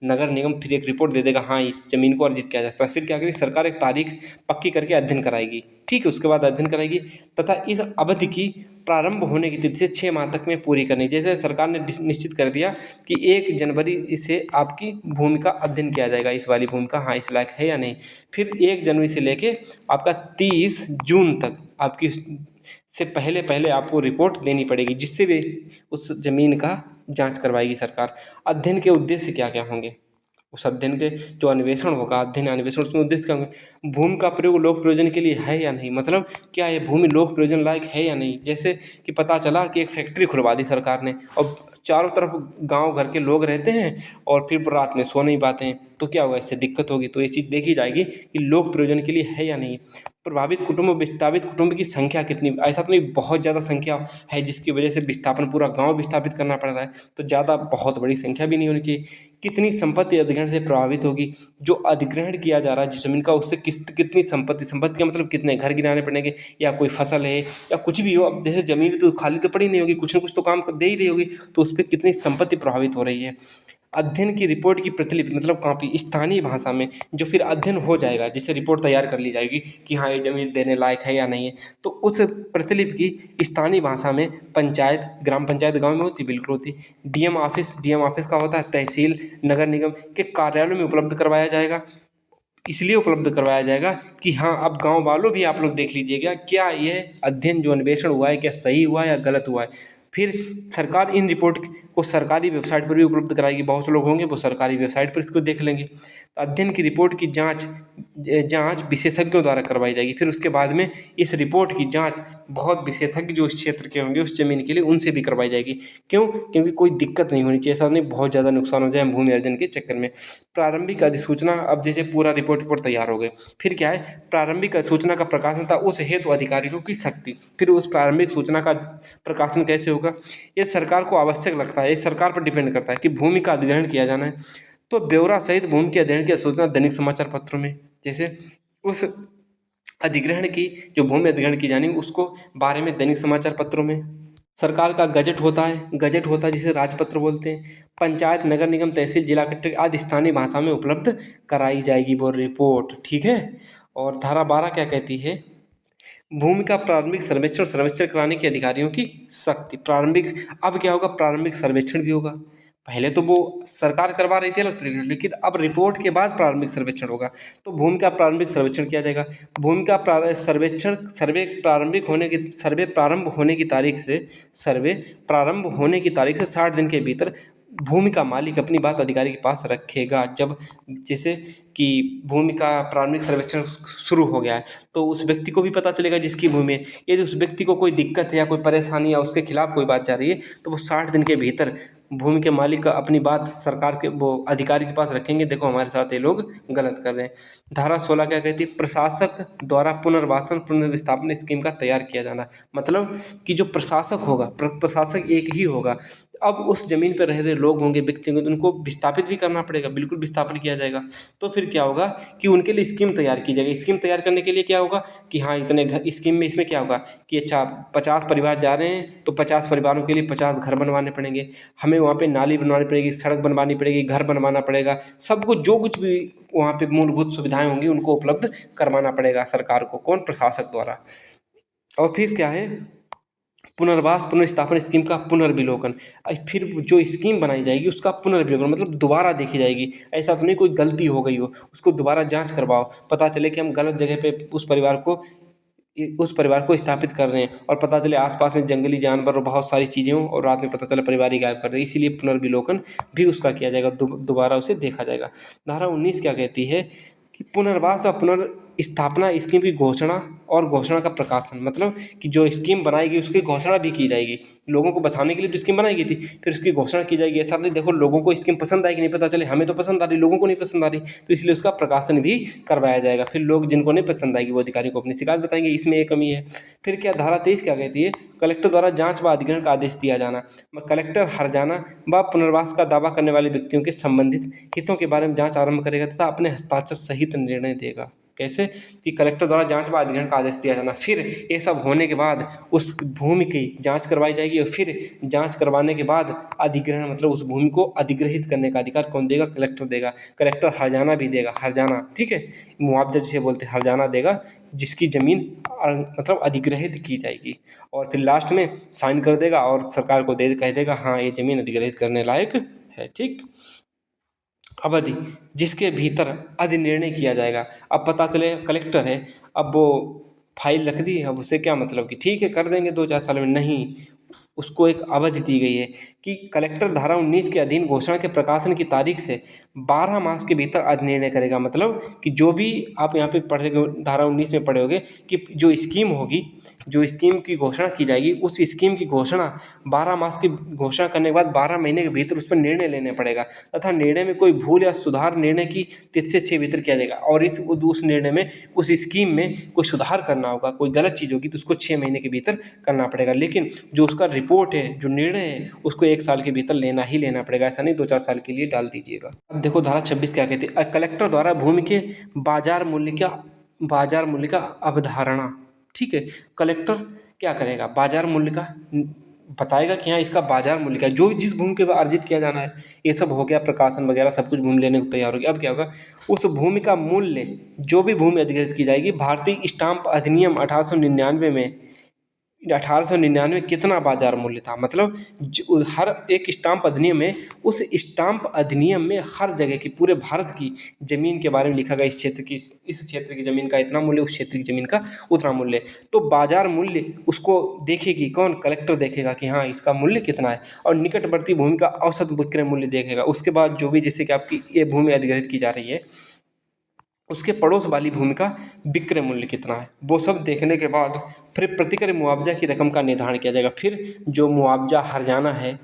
नगर निगम फिर एक रिपोर्ट दे देगा, हाँ इस जमीन को अर्जित किया जा सकता है। फिर क्या करेगी सरकार? एक तारीख पक्की करके अध्ययन कराएगी। ठीक है, उसके बाद अध्ययन कराएगी तथा इस अवधि की प्रारंभ होने की तिथि से 6 माह तक में पूरी करनी। जैसे सरकार ने निश्चित कर दिया कि 1 जनवरी से आपकी भूमि का अध्ययन किया जाएगा, इस वाली भूमि का हाँ इस लायक है या नहीं। फिर 1 जनवरी से लेके आपका 30 जून तक आपकी से पहले पहले आपको रिपोर्ट देनी पड़ेगी, जिससे भी उस जमीन का जांच करवाएगी सरकार। अध्ययन के उद्देश्य क्या क्या होंगे? उस अध्ययन के जो अन्वेषण होगा, अध्ययन अन्वेषण, उसमें उद्देश्य क्या होंगे? भूमि का प्रयोग लोक प्रयोजन के लिए है या नहीं, मतलब क्या ये भूमि लोक प्रयोजन लायक है या नहीं। जैसे कि पता चला कि एक फैक्ट्री खुलवा दी सरकार ने और चारों तरफ गांव घर के लोग रहते हैं और फिर रात में सो नहीं पाते हैं, तो क्या होगा? इससे दिक्कत होगी। तो ये चीज़ देखी जाएगी कि लोक प्रयोजन के लिए है या नहीं। प्रभावित कुटुंब, विस्थापित कुटुंब की संख्या कितनी? ऐसा तो नहीं बहुत ज़्यादा संख्या है जिसकी वजह से विस्थापन, पूरा गांव विस्थापित करना पड़ रहा है, तो ज़्यादा बहुत बड़ी संख्या भी नहीं होनी चाहिए। कितनी संपत्ति अधिग्रहण से प्रभावित होगी? जो अधिग्रहण किया जा रहा है जिस जमीन का, उससे कितनी संपत्ति, संपत्ति का मतलब कितने घर गिराने पड़ेंगे, या कोई फसल है या कुछ भी हो। अब जैसे जमीन तो खाली तो पड़ी नहीं होगी, कुछ ना कुछ तो काम दे ही रही होगी, तो उस पर कितनी संपत्ति प्रभावित हो रही है। अध्ययन की रिपोर्ट की प्रतिलिपि मतलब कॉपी स्थानीय भाषा में जो फिर अध्ययन हो जाएगा, जिससे रिपोर्ट तैयार कर ली जाएगी कि हाँ ये जमीन देने लायक है या नहीं है, तो उस प्रतिलिपि की स्थानीय भाषा में पंचायत, ग्राम पंचायत गांव में होती, बिल्कुल होती, डीएम ऑफिस का होता है, तहसील, नगर निगम के कार्यालयों में उपलब्ध करवाया जाएगा। इसलिए उपलब्ध करवाया जाएगा कि हाँ अब गांव वालों भी आप लोग देख लीजिएगा क्या यह अध्ययन जो अन्वेषण हुआ है क्या सही हुआ है या गलत हुआ है। फिर सरकार इन रिपोर्ट को सरकारी वेबसाइट पर भी उपलब्ध कराएगी। बहुत से लोग होंगे वो सरकारी वेबसाइट पर इसको देख लेंगे। तो अध्ययन की रिपोर्ट की जांच विशेषज्ञों द्वारा करवाई जाएगी। फिर उसके बाद में इस रिपोर्ट की जांच बहुत विशेषज्ञ जो इस क्षेत्र के होंगे उस जमीन के लिए उनसे भी करवाई जाएगी। क्यों? क्योंकि कोई दिक्कत नहीं होनी चाहिए, ऐसा नहीं बहुत ज़्यादा नुकसान हो जाए भूमि अर्जन के चक्कर में। प्रारंभिक अधिसूचना, अब जैसे पूरा रिपोर्ट तैयार हो गए, फिर क्या है, प्रारंभिक सूचना का प्रकाशन था उस हेतु अधिकारियों की शक्ति। फिर उस प्रारंभिक सूचना का प्रकाशन कैसे होगा, ये सरकार को आवश्यक लगता है, ये सरकार पर डिपेंड करता है कि भूमि का अधिग्रहण किया जाना है तो ब्यौरा सहित भूमि के अधिग्रहण की सूचना दैनिक समाचार पत्रों में, जैसे उस अधिग्रहण की जो भूमि अधिग्रहण की जानी उसको बारे में दैनिक समाचार पत्रों में। सरकार का गजट होता है जिसे राजपत्र बोलते हैं। पंचायत, नगर निगम, तहसील, जिला कलेक्टर आदि स्थानीय भाषा में उपलब्ध कराई जाएगी वो रिपोर्ट, ठीक है। और धारा 12 क्या कहती है, भूमि का प्रारंभिक सर्वेक्षण कराने के अधिकारियों की शक्ति। प्रारंभिक, अब क्या होगा, प्रारंभिक सर्वेक्षण भी होगा। पहले तो वो सरकार करवा रही थी अलग तरीके से, लेकिन अब रिपोर्ट के बाद प्रारंभिक सर्वेक्षण होगा। तो भूमि का प्रारंभिक सर्वेक्षण किया जाएगा। भूमि का सर्वे प्रारंभ होने की तारीख से 60 दिन के भीतर भूमि का मालिक अपनी बात अधिकारी के पास रखेगा। जब जैसे कि भूमि का प्रारंभिक सर्वेक्षण शुरू हो गया है तो उस व्यक्ति को भी पता चलेगा जिसकी भूमि है। यदि उस व्यक्ति को कोई दिक्कत है या कोई परेशानी या उसके खिलाफ कोई बात जा रही है तो वो 60 दिन के भीतर भूमि के मालिक का अपनी बात सरकार के वो अधिकारी के पास रखेंगे, देखो हमारे साथ ये लोग गलत कर रहे हैं। धारा 16 क्या कहती है, प्रशासक द्वारा पुनर्वासन पुनर्विस्थापन स्कीम का तैयार किया जाना। मतलब कि जो प्रशासक होगा, प्रशासक एक ही होगा। अब उस जमीन पर रह रहे लोग होंगे, व्यक्ति होंगे, तो उनको विस्थापित भी करना पड़ेगा, बिल्कुल विस्थापन किया जाएगा। तो फिर क्या होगा कि उनके लिए स्कीम तैयार की जाएगी। स्कीम तैयार करने के लिए क्या होगा कि हाँ इतने घर, स्कीम में इसमें क्या होगा कि अच्छा 50 परिवार जा रहे हैं तो 50 परिवारों के लिए 50 घर बनवाने पड़ेंगे, हमें वहाँ पे नाली बनवानी पड़ेगी, सड़क बनवानी पड़ेगी, घर बनवाना पड़ेगा, सब कुछ जो कुछ भी वहाँ पे मूलभूत सुविधाएं होंगी उनको उपलब्ध करवाना पड़ेगा सरकार को, कौन, प्रशासक द्वारा। और फिर क्या है, पुनर्वास पुनर्स्थापन स्कीम का पुनर्विलोकन। फिर जो स्कीम बनाई जाएगी उसका पुनर्विलोकन मतलब दोबारा देखी जाएगी। ऐसा तो नहीं कोई गलती हो गई हो, उसको दोबारा जांच करवाओ, पता चले कि हम गलत जगह पे उस परिवार को स्थापित कर रहे हैं और पता चले आसपास में जंगली जानवर और बहुत सारी चीज़ें हों और रात में पता चला परिवार ही गायब कर दे, इसीलिए पुनर्विलोकन भी उसका किया जाएगा, दोबारा उसे देखा जाएगा। धारा 19 क्या कहती है कि पुनर्वास और पुनर्स्थापना स्कीम की घोषणा और घोषणा का प्रकाशन। मतलब कि जो स्कीम बनाएगी उसकी घोषणा भी की जाएगी। लोगों को बचाने के लिए तो स्कीम बनाई गई थी, फिर उसकी घोषणा की जाएगी। ऐसा नहीं देखो लोगों को स्कीम पसंद आएगी नहीं, पता चले हमें तो पसंद आ रही, लोगों को नहीं पसंद आ रही, तो इसलिए उसका प्रकाशन भी करवाया जाएगा। फिर लोग जिनको नहीं पसंद आएगी वो अधिकारी को अपनी शिकायत बताएंगे, इसमें ये कमी है। फिर क्या, धारा 23 क्या कहती है, कलेक्टर द्वारा जांच व अधिग्रहण का आदेश दिया जाना। कलेक्टर हर्जाना व पुनर्वास का दावा करने वाले व्यक्तियों के संबंधित हितों के बारे में जांच आरंभ करेगा तथा अपने हस्ताक्षर सहित निर्णय देगा। कैसे कि कलेक्टर द्वारा जांच व अधिग्रहण का आदेश दिया जाना। फिर ये सब होने के बाद उस भूमि की जांच करवाई जाएगी और फिर जांच करवाने के बाद अधिग्रहण मतलब उस भूमि को अधिग्रहित करने का अधिकार कौन देगा, कलेक्टर देगा। कलेक्टर हर्जाना भी देगा, हर्जाना, ठीक है, मुआवजा जिसे बोलते हैं, हर्जाना देगा जिसकी ज़मीन मतलब अधिग्रहित की जाएगी। और फिर लास्ट में साइन कर देगा और सरकार को कह देगा हाँ ये ज़मीन अधिग्रहित करने लायक है, ठीक। अवधि जिसके भीतर अधिनिर्णय किया जाएगा। अब पता चले कलेक्टर है, अब वो फाइल रख दी, अब उसे क्या मतलब कि ठीक है कर देंगे 2-4 साल में, नहीं, उसको एक अवधि दी गई है कि कलेक्टर धारा 19 के अधीन घोषणा के प्रकाशन की तारीख से 12 मास के भीतर अधिनिर्णय करेगा। मतलब कि जो भी आप यहाँ पे पढ़े, धारा 19 में पढ़े होंगे कि जो स्कीम होगी, जो स्कीम की घोषणा की जाएगी, उस स्कीम की घोषणा 12 मास की घोषणा करने के बाद 12 महीने के भीतर उस पर निर्णय लेने पड़ेगा तथा निर्णय में कोई भूल या सुधार निर्णय की 3 से 6 भीतर किया जाएगा। और उस निर्णय में उस स्कीम में कोई सुधार करना होगा, कोई गलत चीज़ होगी तो उसको 6 महीने के भीतर करना पड़ेगा। लेकिन जो उसका रिपोर्ट है, जो निर्णय है, उसको 1 साल के भीतर लेना ही लेना पड़ेगा, ऐसा नहीं 2-4 साल के लिए डाल दीजिएगा। अब देखो धारा 26 क्या कहती है, कलेक्टर द्वारा भूमि के बाजार मूल्य का अवधारणा। ठीक है, कलेक्टर क्या करेगा, बाजार मूल्य का बताएगा कि हाँ इसका बाजार मूल्य क्या है, जो जिस भूमि के अर्जित किया जाना है। ये सब हो गया, प्रकाशन वगैरह सब कुछ भूमि लेने को तैयार हो गया। अब क्या होगा, उस भूमि का मूल्य, जो भी भूमि अधिग्रहित की जाएगी, भारतीय स्टाम्प अधिनियम 1899 में 1899 कितना बाजार मूल्य था। मतलब हर एक स्टाम्प अधिनियम में, उस स्टाम्प अधिनियम में हर जगह की, पूरे भारत की ज़मीन के बारे में लिखा गया, इस क्षेत्र की ज़मीन का इतना मूल्य, उस क्षेत्र की ज़मीन का उतना मूल्य। तो बाजार मूल्य उसको देखेगी कौन? कलेक्टर देखेगा कि हाँ इसका मूल्य कितना है, और निकटवर्ती भूमि का औसत विक्रय मूल्य देखेगा। उसके बाद जो भी, जैसे कि आपकी ये भूमि अधिग्रहित की जा रही है, उसके पड़ोस वाली भूमि का विक्रय मूल्य कितना है, वो सब देखने के बाद फिर प्रतिक्रय मुआवजा की रकम का निर्धारण किया जाएगा। फिर जो मुआवजा हर्जाना है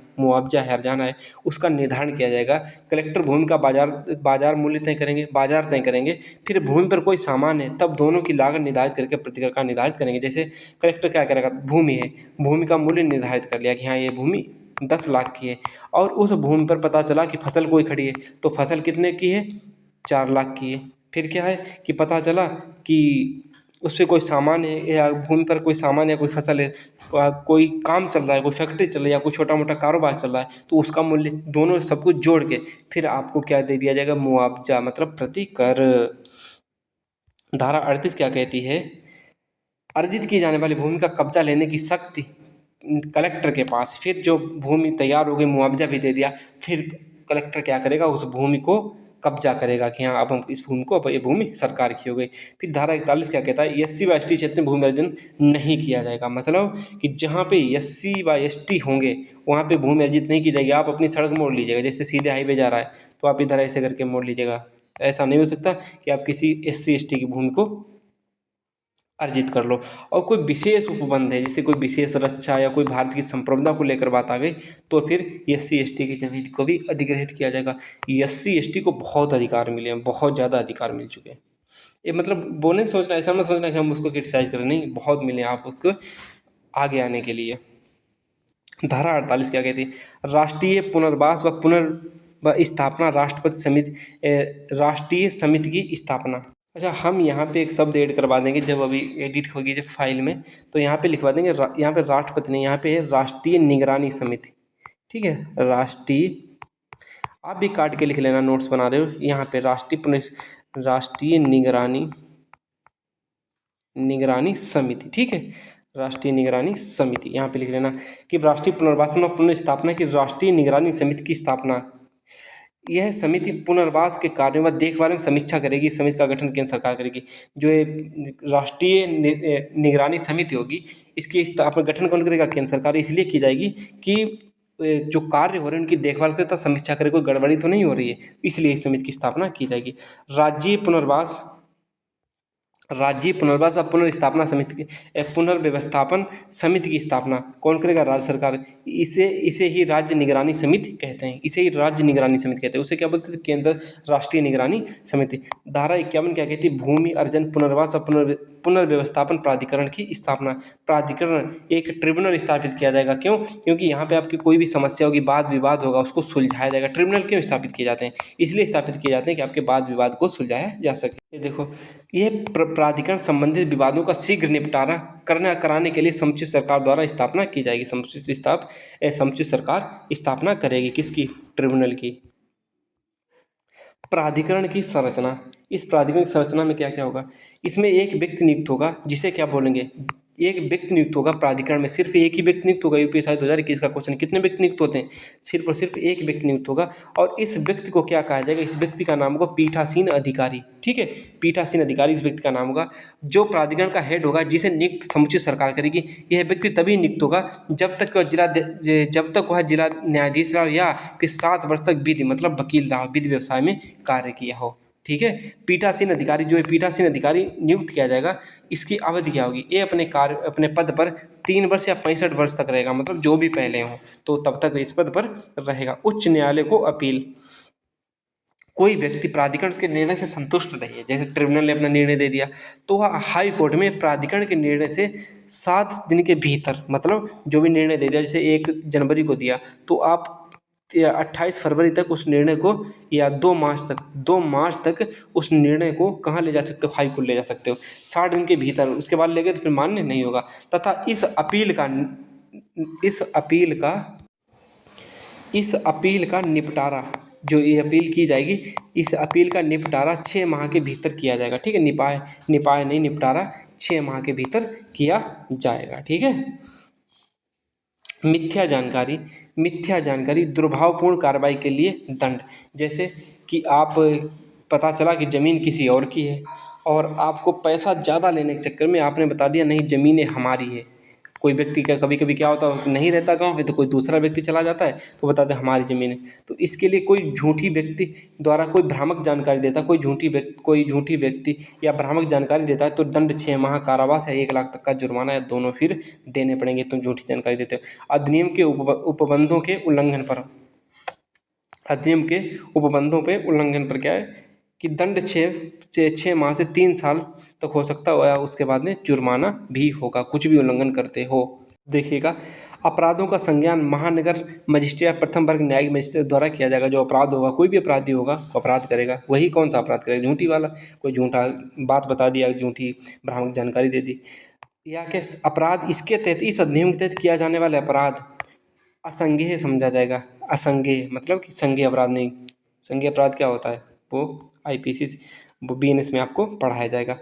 उसका निर्धारण किया जाएगा। कलेक्टर भूमि का बाजार मूल्य तय करेंगे, बाजार तय करेंगे। फिर भूमि पर कोई सामान है तब दोनों की लागत निर्धारित करके प्रतिक्रय का निर्धारित करेंगे। जैसे कलेक्टर क्या करेगा, भूमि है, भूमि का मूल्य निर्धारित कर लिया कि हाँ ये भूमि 10 लाख की है, और उस भूमि पर पता चला कि फसल कोई खड़ी है, तो फसल कितने की है? 4 लाख की है। फिर क्या है कि पता चला कि उस पर कोई सामान है, या भूमि पर कोई सामान या कोई फसल है, कोई काम चल रहा है, कोई फैक्ट्री चल रही है, या कोई छोटा मोटा कारोबार चल रहा है, तो उसका मूल्य, दोनों सब कुछ जोड़ के फिर आपको क्या दे दिया जाएगा? मुआवजा, मतलब प्रतिकर। धारा 38 क्या कहती है? अर्जित की जाने वाली भूमि का कब्जा लेने की शक्ति कलेक्टर के पास। फिर जो भूमि तैयार हो गई, मुआवजा भी दे दिया, फिर कलेक्टर क्या करेगा? उस भूमि को कब्जा करेगा कि हाँ अब हम इस भूमि को, अब ये भूमि सरकार की हो गई। फिर धारा 41 क्या कहता है? एससी व एसटी क्षेत्र में भूमि अर्जन नहीं किया जाएगा। मतलब कि जहाँ पे एससी व एसटी होंगे वहाँ पे भूमि अर्जित नहीं की जाएगी। आप अपनी सड़क मोड़ लीजिएगा, जैसे सीधे हाईवे जा रहा है तो आप इधर ऐसे करके मोड़ लीजिएगा। ऐसा नहीं हो सकता कि आप किसी एससी एसटी की भूमि को अर्जित कर लो। और कोई विशेष उपबंध है, जैसे कोई विशेष रक्षा या कोई भारत की संप्रभुता को लेकर बात आ गई, तो फिर एससी एसटी की जमीन को भी अधिग्रहित किया जाएगा। एससी एसटी को बहुत अधिकार मिले हैं, बहुत ज़्यादा अधिकार मिल चुके हैं। ये मतलब वो नहीं सोचना, ऐसा मत सोचना कि हम उसको क्रिटिसाइज करें, नहीं, बहुत मिले आप उसको आगे आने के लिए। धारा 48 क्या कहती है? राष्ट्रीय पुनर्वास व स्थापना, राष्ट्रीय समिति की स्थापना। अच्छा, हम यहाँ पे एक शब्द ऐड करवा देंगे, जब अभी एडिट होगी जब फाइल में, तो यहाँ पे लिखवा देंगे, यहाँ पे राष्ट्रपति नहीं, यहाँ पे है राष्ट्रीय निगरानी समिति। ठीक है, आप भी काट के लिख लेना, नोट्स बना रहे हो। यहाँ पे राष्ट्रीय निगरानी समिति। ठीक है, राष्ट्रीय निगरानी समिति यहाँ पे लिख लेना कि राष्ट्रीय पुनर्वासन और पुनर्स्थापना की राष्ट्रीय निगरानी समिति की स्थापना। यह समिति पुनर्वास के कार्यों व देखभाल में समीक्षा करेगी। समिति का गठन केंद्र सरकार करेगी। जो ये राष्ट्रीय निगरानी समिति होगी, इसकी स्थापना, गठन कौन करेगा? केंद्र सरकार। इसलिए की जाएगी कि जो कार्य हो रहे हैं उनकी देखभाल करे, समीक्षा करे, कोई गड़बड़ी तो नहीं हो रही है, इसलिए इस समिति की स्थापना की जाएगी। राज्य पुनर्वास और पुनर्स्थापना समिति की, पुनर्व्यवस्थापन समिति की स्थापना कौन करेगा? राज्य सरकार। इसे ही राज्य निगरानी समिति कहते हैं, उसे क्या बोलते थे? केंद्र राष्ट्रीय निगरानी समिति। धारा 51 क्या कहती है? भूमि अर्जन पुनर्वास और पुनर्व्यवस्थापन प्राधिकरण की स्थापना। प्राधिकरण, एक ट्रिब्यूनल स्थापित किया जाएगा। क्यों? क्योंकि यहाँ पे आपकी कोई भी समस्या होगी, वाद विवाद होगा, उसको सुलझाया जाएगा। ट्रिब्यूनल क्यों स्थापित किए जाते हैं? इसलिए स्थापित किए जाते हैं कि आपके वाद विवाद को सुलझाया जा सके। ये देखो, ये प्राधिकरण संबंधित विवादों का शीघ्र निपटारा कराने के लिए समुचित सरकार द्वारा स्थापना की जाएगी। समुचित सरकार स्थापना करेगी किसकी? ट्रिब्यूनल की। प्राधिकरण की संरचना। इस प्राधिकरण की संरचना में क्या क्या होगा? इसमें एक व्यक्ति नियुक्त होगा, जिसे क्या बोलेंगे? एक व्यक्ति नियुक्त होगा प्राधिकरण में, सिर्फ एक ही व्यक्ति नियुक्त होगा। यूपीएससी 2021 का क्वेश्चन, कितने व्यक्ति नियुक्त होते हैं? सिर्फ और सिर्फ एक व्यक्ति नियुक्त होगा। और इस व्यक्ति को क्या कहा जाएगा? इस व्यक्ति का नाम होगा पीठासीन अधिकारी। ठीक है, पीठासीन अधिकारी इस व्यक्ति का नाम होगा, जो प्राधिकरण का हेड होगा, जिसे नियुक्त समुचित सरकार करेगी। यह व्यक्ति तभी नियुक्त होगा जब तक वह जिला न्यायाधीश रहा, या फिर 7 वर्ष तक विधि, मतलब वकील रहा, विधि व्यवसाय में कार्य किया हो। ठीक है, पीठासीन अधिकारी, जो है पीठासीन अधिकारी नियुक्त किया जाएगा, इसकी अवधि क्या होगी? ये अपने पद पर 3 वर्ष या 65 वर्ष तक रहेगा, मतलब जो भी पहले हो तो तब तक इस पद पर रहेगा। उच्च न्यायालय को अपील। कोई व्यक्ति प्राधिकरण के निर्णय से संतुष्ट नहीं है, जैसे ट्रिब्यूनल ने अपना निर्णय दे दिया, तो वह हाई कोर्ट में प्राधिकरण के निर्णय से 7 दिन के भीतर, मतलब जो भी निर्णय दे दिया, जैसे 1 जनवरी को दिया, तो आप 28 फरवरी तक उस निर्णय को, या 2 मार्च तक उस निर्णय को कहाँ ले जा सकते हो? हाई कोर्ट ले जा सकते हो, 60 दिन के भीतर। उसके बाद ले गए तो फिर मान्य नहीं होगा। तथा इस अपील का निपटारा, जो ये अपील की जाएगी, इस अपील का निपटारा 6 माह के भीतर किया जाएगा। ठीक है, निपाय नहीं, निपटारा 6 माह के भीतर किया जाएगा। ठीक है। मिथ्या जानकारी दुर्भावपूर्ण कार्रवाई के लिए दंड। जैसे कि आप, पता चला कि ज़मीन किसी और की है और आपको पैसा ज़्यादा लेने के चक्कर में आपने बता दिया नहीं ज़मीनें हमारी है। कोई व्यक्ति का कभी कभी क्या होता है, नहीं रहता गांव में तो कोई दूसरा व्यक्ति चला जाता है तो बताते हैं हमारी ज़मीन है। तो इसके लिए कोई झूठी व्यक्ति द्वारा कोई भ्रामक जानकारी देता है, कोई झूठी व्यक्ति या भ्रामक जानकारी देता है तो दंड 6 माह कारावास या 1 लाख तक का जुर्माना या दोनों फिर देने पड़ेंगे तुम झूठी जानकारी देते हो। अधिनियम के उपबंधों पे उल्लंघन पर क्या है कि दंड 6 माह से 3 साल तक हो सकता है या उसके बाद में जुर्माना भी होगा, कुछ भी उल्लंघन करते हो। देखिएगा, अपराधों का संज्ञान महानगर मजिस्ट्रेट या प्रथम वर्ग न्यायिक मजिस्ट्रेट द्वारा किया जाएगा। जो अपराध होगा, कोई भी अपराधी होगा अपराध करेगा, वही कौन सा अपराध करेगा, झूठी वाला। कोई झूठा बात बता दिया, झूठी भ्रामक जानकारी दे दी, या कि अपराध इसके तहत, इस अधिनियम के तहत किया जाने वाले अपराध असंज्ञेय समझा जाएगा। असंज्ञेय मतलब कि संज्ञेय अपराध नहीं। संज्ञेय अपराध क्या होता है, वो आईपीसी, वो बीएनएस में आपको पढ़ाया जाएगा।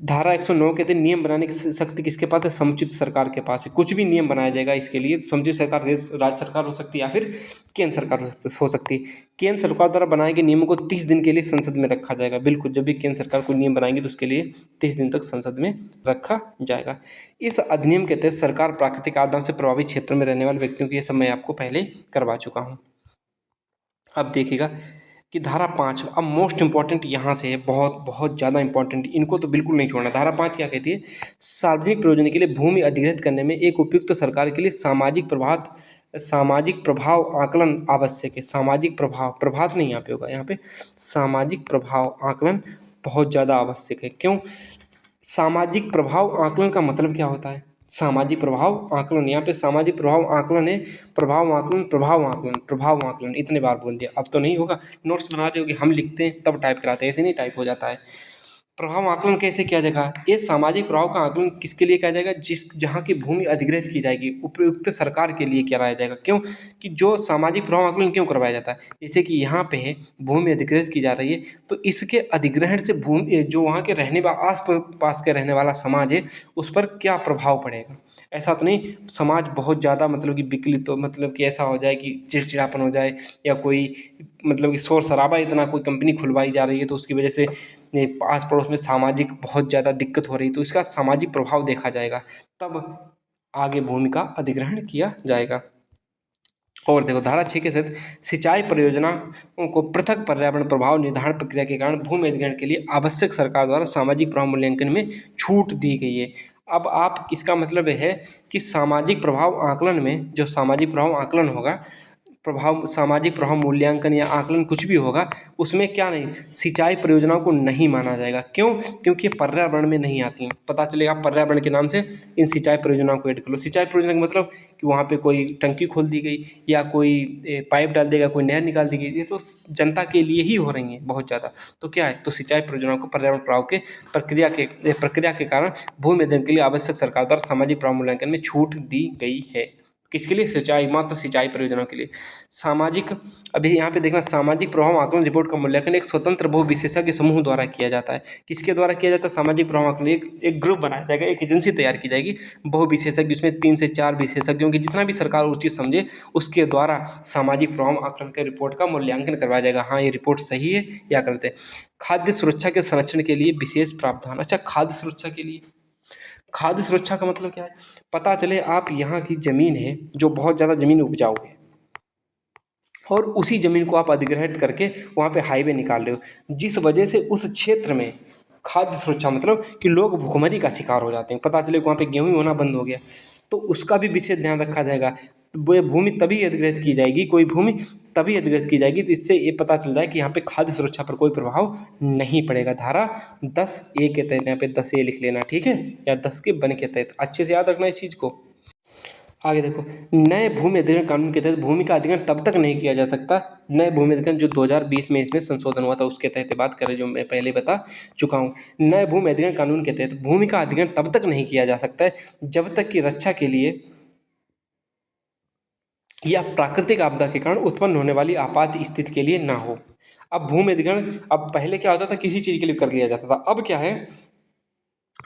धारा 109 के तहत नियम बनाने की शक्ति किसके पास है, समुचित सरकार के पास है। कुछ भी नियम बनाया जाएगा इसके लिए, समुचित सरकार राज्य सरकार हो सकती है या फिर केंद्र सरकार हो सकती है। केंद्र सरकार द्वारा बनाए गए नियमों को 30 दिन के लिए संसद में रखा जाएगा। बिल्कुल, जब भी केंद्र सरकार कोई नियम बनाएगी तो उसके लिए 30 दिन तक संसद में रखा जाएगा। इस अधिनियम के तहत सरकार प्राकृतिक आपदाओं से प्रभावित क्षेत्रों में रहने वाले व्यक्तियों की, ये सब मैं आपको पहले करवा चुका हूँ। अब देखिएगा कि धारा 5, अब मोस्ट इंपॉर्टेंट यहाँ से है, बहुत बहुत ज़्यादा इंपॉर्टेंट, इनको तो बिल्कुल नहीं छोड़ना। धारा 5 क्या कहती है, सार्वजनिक प्रयोजन के लिए भूमि अधिग्रहित करने में एक उपयुक्त सरकार के लिए सामाजिक प्रभाव आकलन आवश्यक है। सामाजिक प्रभाव नहीं यहाँ पे होगा, यहाँ पे सामाजिक प्रभाव आकलन बहुत ज़्यादा आवश्यक है। क्यों, सामाजिक प्रभाव आकलन का मतलब क्या होता है, सामाजिक प्रभाव आकलन, यहाँ पे सामाजिक प्रभाव आकलन है, प्रभाव आकलन इतने बार बोल दिया। अब तो नहीं होगा, नोट्स बना रहे हो कि हम लिखते हैं तब टाइप कराते हैं, ऐसे नहीं टाइप हो जाता है। प्रभाव आकलन कैसे किया जाएगा, ये सामाजिक प्रभाव का आकलन किसके लिए किया जाएगा, जहाँ की भूमि अधिग्रहित की जाएगी, उपयुक्त सरकार के लिए कराया जाएगा। क्यों कि जो सामाजिक प्रभाव आकलन क्यों करवाया जाता है, जैसे कि यहाँ पे है भूमि अधिग्रहित की जा रही है तो इसके अधिग्रहण से भूमि, जो वहाँ के आस पास के रहने वाला समाज है उस पर क्या प्रभाव पड़ेगा। ऐसा तो नहीं समाज बहुत ज़्यादा मतलब कि विकलित हो, मतलब कि ऐसा हो जाए कि चिड़चिड़ापन हो जाए, या कोई मतलब कि शोर शराबा इतना, कोई कंपनी खुलवाई जा रही है तो उसकी वजह से आस पड़ोस में सामाजिक बहुत ज़्यादा दिक्कत हो रही है, तो इसका सामाजिक प्रभाव देखा जाएगा, तब आगे भूमि का अधिग्रहण किया जाएगा। और देखो, धारा 6 के तहत सिंचाई परियोजनाओं को पृथक पर्यावरण प्रभाव निर्धारण प्रक्रिया के कारण भूमि अधिग्रहण के लिए आवश्यक सरकार द्वारा सामाजिक प्रभाव मूल्यांकन में छूट दी गई है। अब आप, इसका मतलब है कि सामाजिक प्रभाव आकलन में, जो सामाजिक प्रभाव आकलन होगा, सामाजिक प्रभाव मूल्यांकन या आकलन कुछ भी होगा, उसमें क्या नहीं, सिंचाई परियोजनाओं को नहीं माना जाएगा। क्यों, क्योंकि पर्यावरण में नहीं आती हैं। पता चलेगा पर्यावरण के नाम से इन सिंचाई परियोजनाओं को ऐड कर लो। सिंचाई परियोजना का मतलब कि वहाँ पे कोई टंकी खोल दी गई या कोई पाइप डाल देगा, कोई नहर निकाल दी गई, ये तो जनता के लिए ही हो रही है बहुत ज़्यादा। तो क्या है, तो सिंचाई परियोजनाओं को पर्यावरण प्रभाव के प्रक्रिया के कारण भूमि अधिग्रहण के लिए आवश्यक सरकार द्वारा सामाजिक प्रभाव मूल्यांकन में छूट दी गई है। किसके लिए, सिंचाई, मात्र सिंचाई परियोजनाओं के लिए। सामाजिक, अभी यहाँ पे देखना, सामाजिक प्रभाव आकलन रिपोर्ट का मूल्यांकन एक स्वतंत्र बहु विशेषज्ञ समूह द्वारा किया जाता है। किसके द्वारा किया जाता है, सामाजिक प्रभाव आकलन, एक ग्रुप बनाया जाएगा, एक एजेंसी तैयार की जाएगी बहु विशेषज्ञ, उसमें 3 से 4 विशेषज्ञों की, जितना भी सरकार उचित समझे उसके द्वारा सामाजिक प्रभाव आकलन के रिपोर्ट का मूल्यांकन करवाया जाएगा। हाँ, ये रिपोर्ट सही है या गलत है। खाद्य सुरक्षा के संरक्षण के लिए विशेष प्रावधान। अच्छा, खाद्य सुरक्षा के लिए, खाद्य सुरक्षा का मतलब क्या है, पता चले आप यहाँ की ज़मीन है जो बहुत ज़्यादा ज़मीन उपजाऊ है और उसी ज़मीन को आप अधिग्रहित करके वहाँ पे हाईवे निकाल रहे हो, जिस वजह से उस क्षेत्र में खाद्य सुरक्षा मतलब कि लोग भुखमरी का शिकार हो जाते हैं। पता चले वहाँ पे गेहूँ होना बंद हो गया तो उसका भी विशेष ध्यान रखा जाएगा। वो भूमि तभी अधिग्रहित की जाएगी, कोई भूमि तभी अधिग्रहित की जाएगी तो इससे ये पता चल जाए कि यहाँ पे खाद्य सुरक्षा पर कोई प्रभाव नहीं पड़ेगा। धारा 10A के तहत, यहाँ पे 10A लिख लेना, ठीक है, या 10 के बन के तहत, अच्छे से याद रखना इस चीज़ को। आगे देखो, नए भूमि अधिग्रहण कानून के तहत भूमि का अधिग्रहण तब तक नहीं किया जा सकता, नए भूमि अधिग्रहण जो 2020 में इसमें संशोधन हुआ था उसके तहत बात करें, जो मैं पहले बता चुका हूँ। नए भूमि अधिग्रहण कानून के तहत भूमि का अधिग्रहण तब तक नहीं किया जा सकता है जब तक कि रक्षा के लिए या प्राकृतिक आपदा के कारण उत्पन्न होने वाली आपात स्थिति के लिए ना हो। अब भूमि अधिग्रहण, अब पहले क्या होता था, किसी चीज़ के लिए कर लिया जाता था, अब क्या है,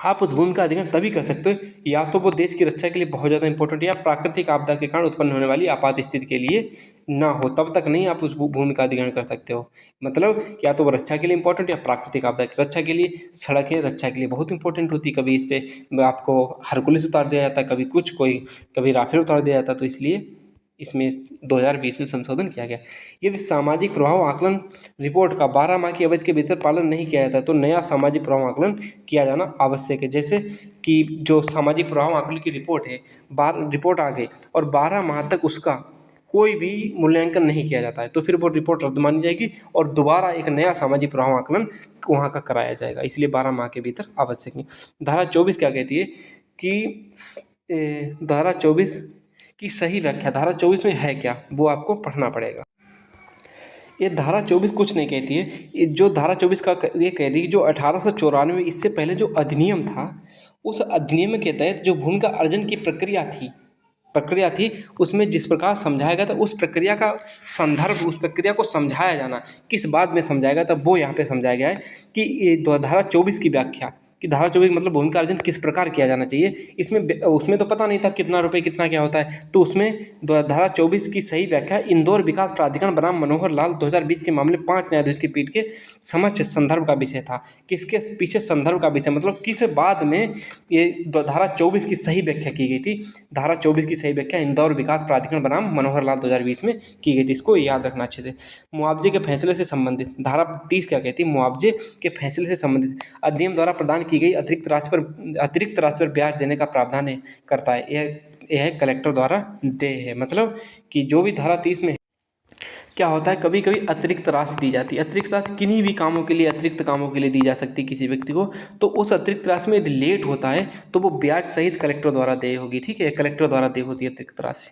आप उस भूमि का अधिग्रहण तभी कर सकते हो या तो वो देश की रक्षा के लिए बहुत ज़्यादा इंपॉर्टेंट, या प्राकृतिक आपदा के कारण उत्पन्न होने वाली आपात स्थिति के लिए ना हो, तब तक नहीं आप उस भूमि का अधिग्रहण कर सकते हो। मतलब या तो वो रक्षा के लिए इंपॉर्टेंट या प्राकृतिक आपदा की रक्षा के लिए। सड़कें रक्षा के लिए बहुत इंपॉर्टेंट होती, कभी इस पे आपको हरकुलिस उतार दिया जाता है, कभी कुछ, कोई कभी राफेल उतार दिया जाता, तो इसलिए इसमें 2020 में संशोधन किया गया। यदि सामाजिक प्रभाव आकलन रिपोर्ट का 12 माह की अवधि के भीतर पालन नहीं किया जाता तो नया सामाजिक प्रभाव आकलन किया जाना आवश्यक है। जैसे कि जो सामाजिक प्रभाव आकलन की रिपोर्ट है, रिपोर्ट आ गई और 12 माह तक उसका कोई भी मूल्यांकन नहीं किया जाता है तो फिर वो रिपोर्ट रद्द मानी जाएगी और दोबारा एक नया सामाजिक प्रभाव आकलन वहाँ का कराया जाएगा, इसलिए 12 माह के भीतर आवश्यक नहीं। धारा 24 क्या कहती है कि धारा 24 की सही व्याख्या, धारा 24 में है क्या वो आपको पढ़ना पड़ेगा। ये धारा 24 कुछ नहीं कहती है, ये जो धारा 24 का ये कह रही है जो 1894 इससे पहले जो अधिनियम था, उस अधिनियम के तहत जो भूमि का अर्जन की प्रक्रिया थी उसमें जिस प्रकार समझाया गया था, उस प्रक्रिया का संदर्भ, उस प्रक्रिया को समझाया जाना किस बात में समझाया गया था वो यहाँ पे समझाया गया है कि ये धारा 24 की व्याख्या, कि धारा 24 मतलब भूमि का अर्जन किस प्रकार किया जाना चाहिए। इसमें उसमें तो पता नहीं था कितना रुपए कितना क्या होता है, तो उसमें धारा 24 की सही व्याख्या इंदौर विकास प्राधिकरण बनाम मनोहर लाल 2020 के मामले 5 न्यायाधीश की पीठ के समक्ष संदर्भ का विषय था। किसके पीछे संदर्भ का विषय, मतलब किस बाद में ये धारा 24 की सही व्याख्या की गई थी। धारा 24 की सही व्याख्या इंदौर विकास प्राधिकरण बनाम मनोहर लाल 2020 में की गई थी, इसको याद रखना अच्छे से। मुआवजे के फैसले से संबंधित धारा 30 क्या कहती है, मुआवजे के फैसले से संबंधित अधिनियम द्वारा प्रदान की गई अतिरिक्त राशि पर ब्याज देने का प्रावधान करता है। यह कलेक्टर द्वारा देय है, मतलब कि जो भी धारा 30 में क्या होता है, कभी कभी अतिरिक्त राशि दी जाती है। अतिरिक्त राशि किन्हीं भी कामों के लिए, अतिरिक्त कामों के लिए दी जा सकती है किसी व्यक्ति को, तो उस अतिरिक्त राशि में यदि लेट होता है तो वो ब्याज सहित कलेक्टर द्वारा देय होगी। ठीक है, कलेक्टर द्वारा देय होती है अतिरिक्त राशि।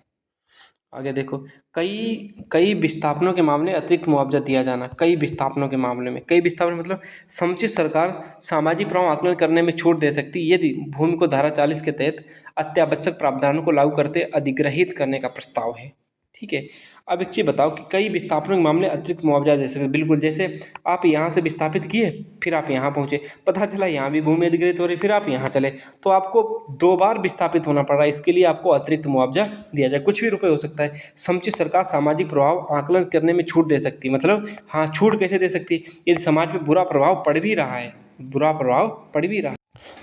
आगे देखो, कई विस्थापनों के मामले अतिरिक्त मुआवजा दिया जाना। कई विस्थापनों के मामले में, कई विस्थापन मतलब समुचित सरकार सामाजिक प्रभाव आकलन करने में छूट दे सकती है यदि भूमि को धारा 40 के तहत अत्यावश्यक प्रावधानों को लागू करते अधिग्रहित करने का प्रस्ताव है। ठीक है, अब एक चीज़ बताओ कि कई विस्थापनों के मामले अतिरिक्त मुआवजा दे सकते, बिल्कुल। जैसे आप यहाँ से विस्थापित किए, फिर आप यहाँ पहुँचे, पता चला यहाँ भी भूमि अधिग्रहित हो रही, फिर आप यहाँ चले, तो आपको 2 बार विस्थापित होना पड़ रहा है, इसके लिए आपको अतिरिक्त मुआवजा दिया जाए। कुछ भी रुपये हो सकता है। समुचित सरकार सामाजिक प्रभाव आकलन करने में छूट दे सकती है, मतलब हाँ, छूट कैसे दे सकती है, यदि समाज पर बुरा प्रभाव पड़ भी रहा है,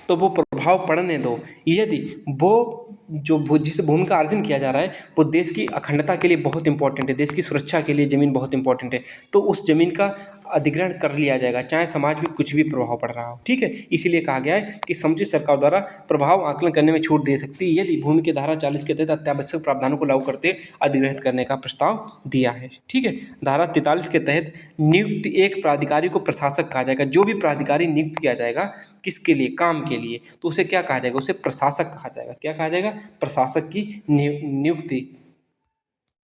तो वो प्रभाव पड़ने दो। यदि वो जो जिस भूमि का अर्जन किया जा रहा है वो देश की अखंडता के लिए बहुत इंपॉर्टेंट है, देश की सुरक्षा के लिए ज़मीन बहुत इंपॉर्टेंट है, तो उस ज़मीन का अधिग्रहण कर लिया जाएगा, चाहे समाज में कुछ भी प्रभाव पड़ रहा हो। ठीक है, इसीलिए कहा गया है कि समुचित सरकार द्वारा प्रभाव आकलन करने में छूट दे सकती है यदि भूमि के धारा 40 के तहत अत्यावश्यक प्रावधानों को लागू करते अधिग्रहित करने का प्रस्ताव दिया है। ठीक है, धारा 43 के तहत नियुक्त एक प्राधिकारी को प्रशासक कहा जाएगा। जो भी प्राधिकारी नियुक्त किया जाएगा किसके लिए, काम के लिए, तो उसे क्या कहा जाएगा, उसे प्रशासक कहा जाएगा। क्या कहा जाएगा, प्रशासक की नियुक्ति।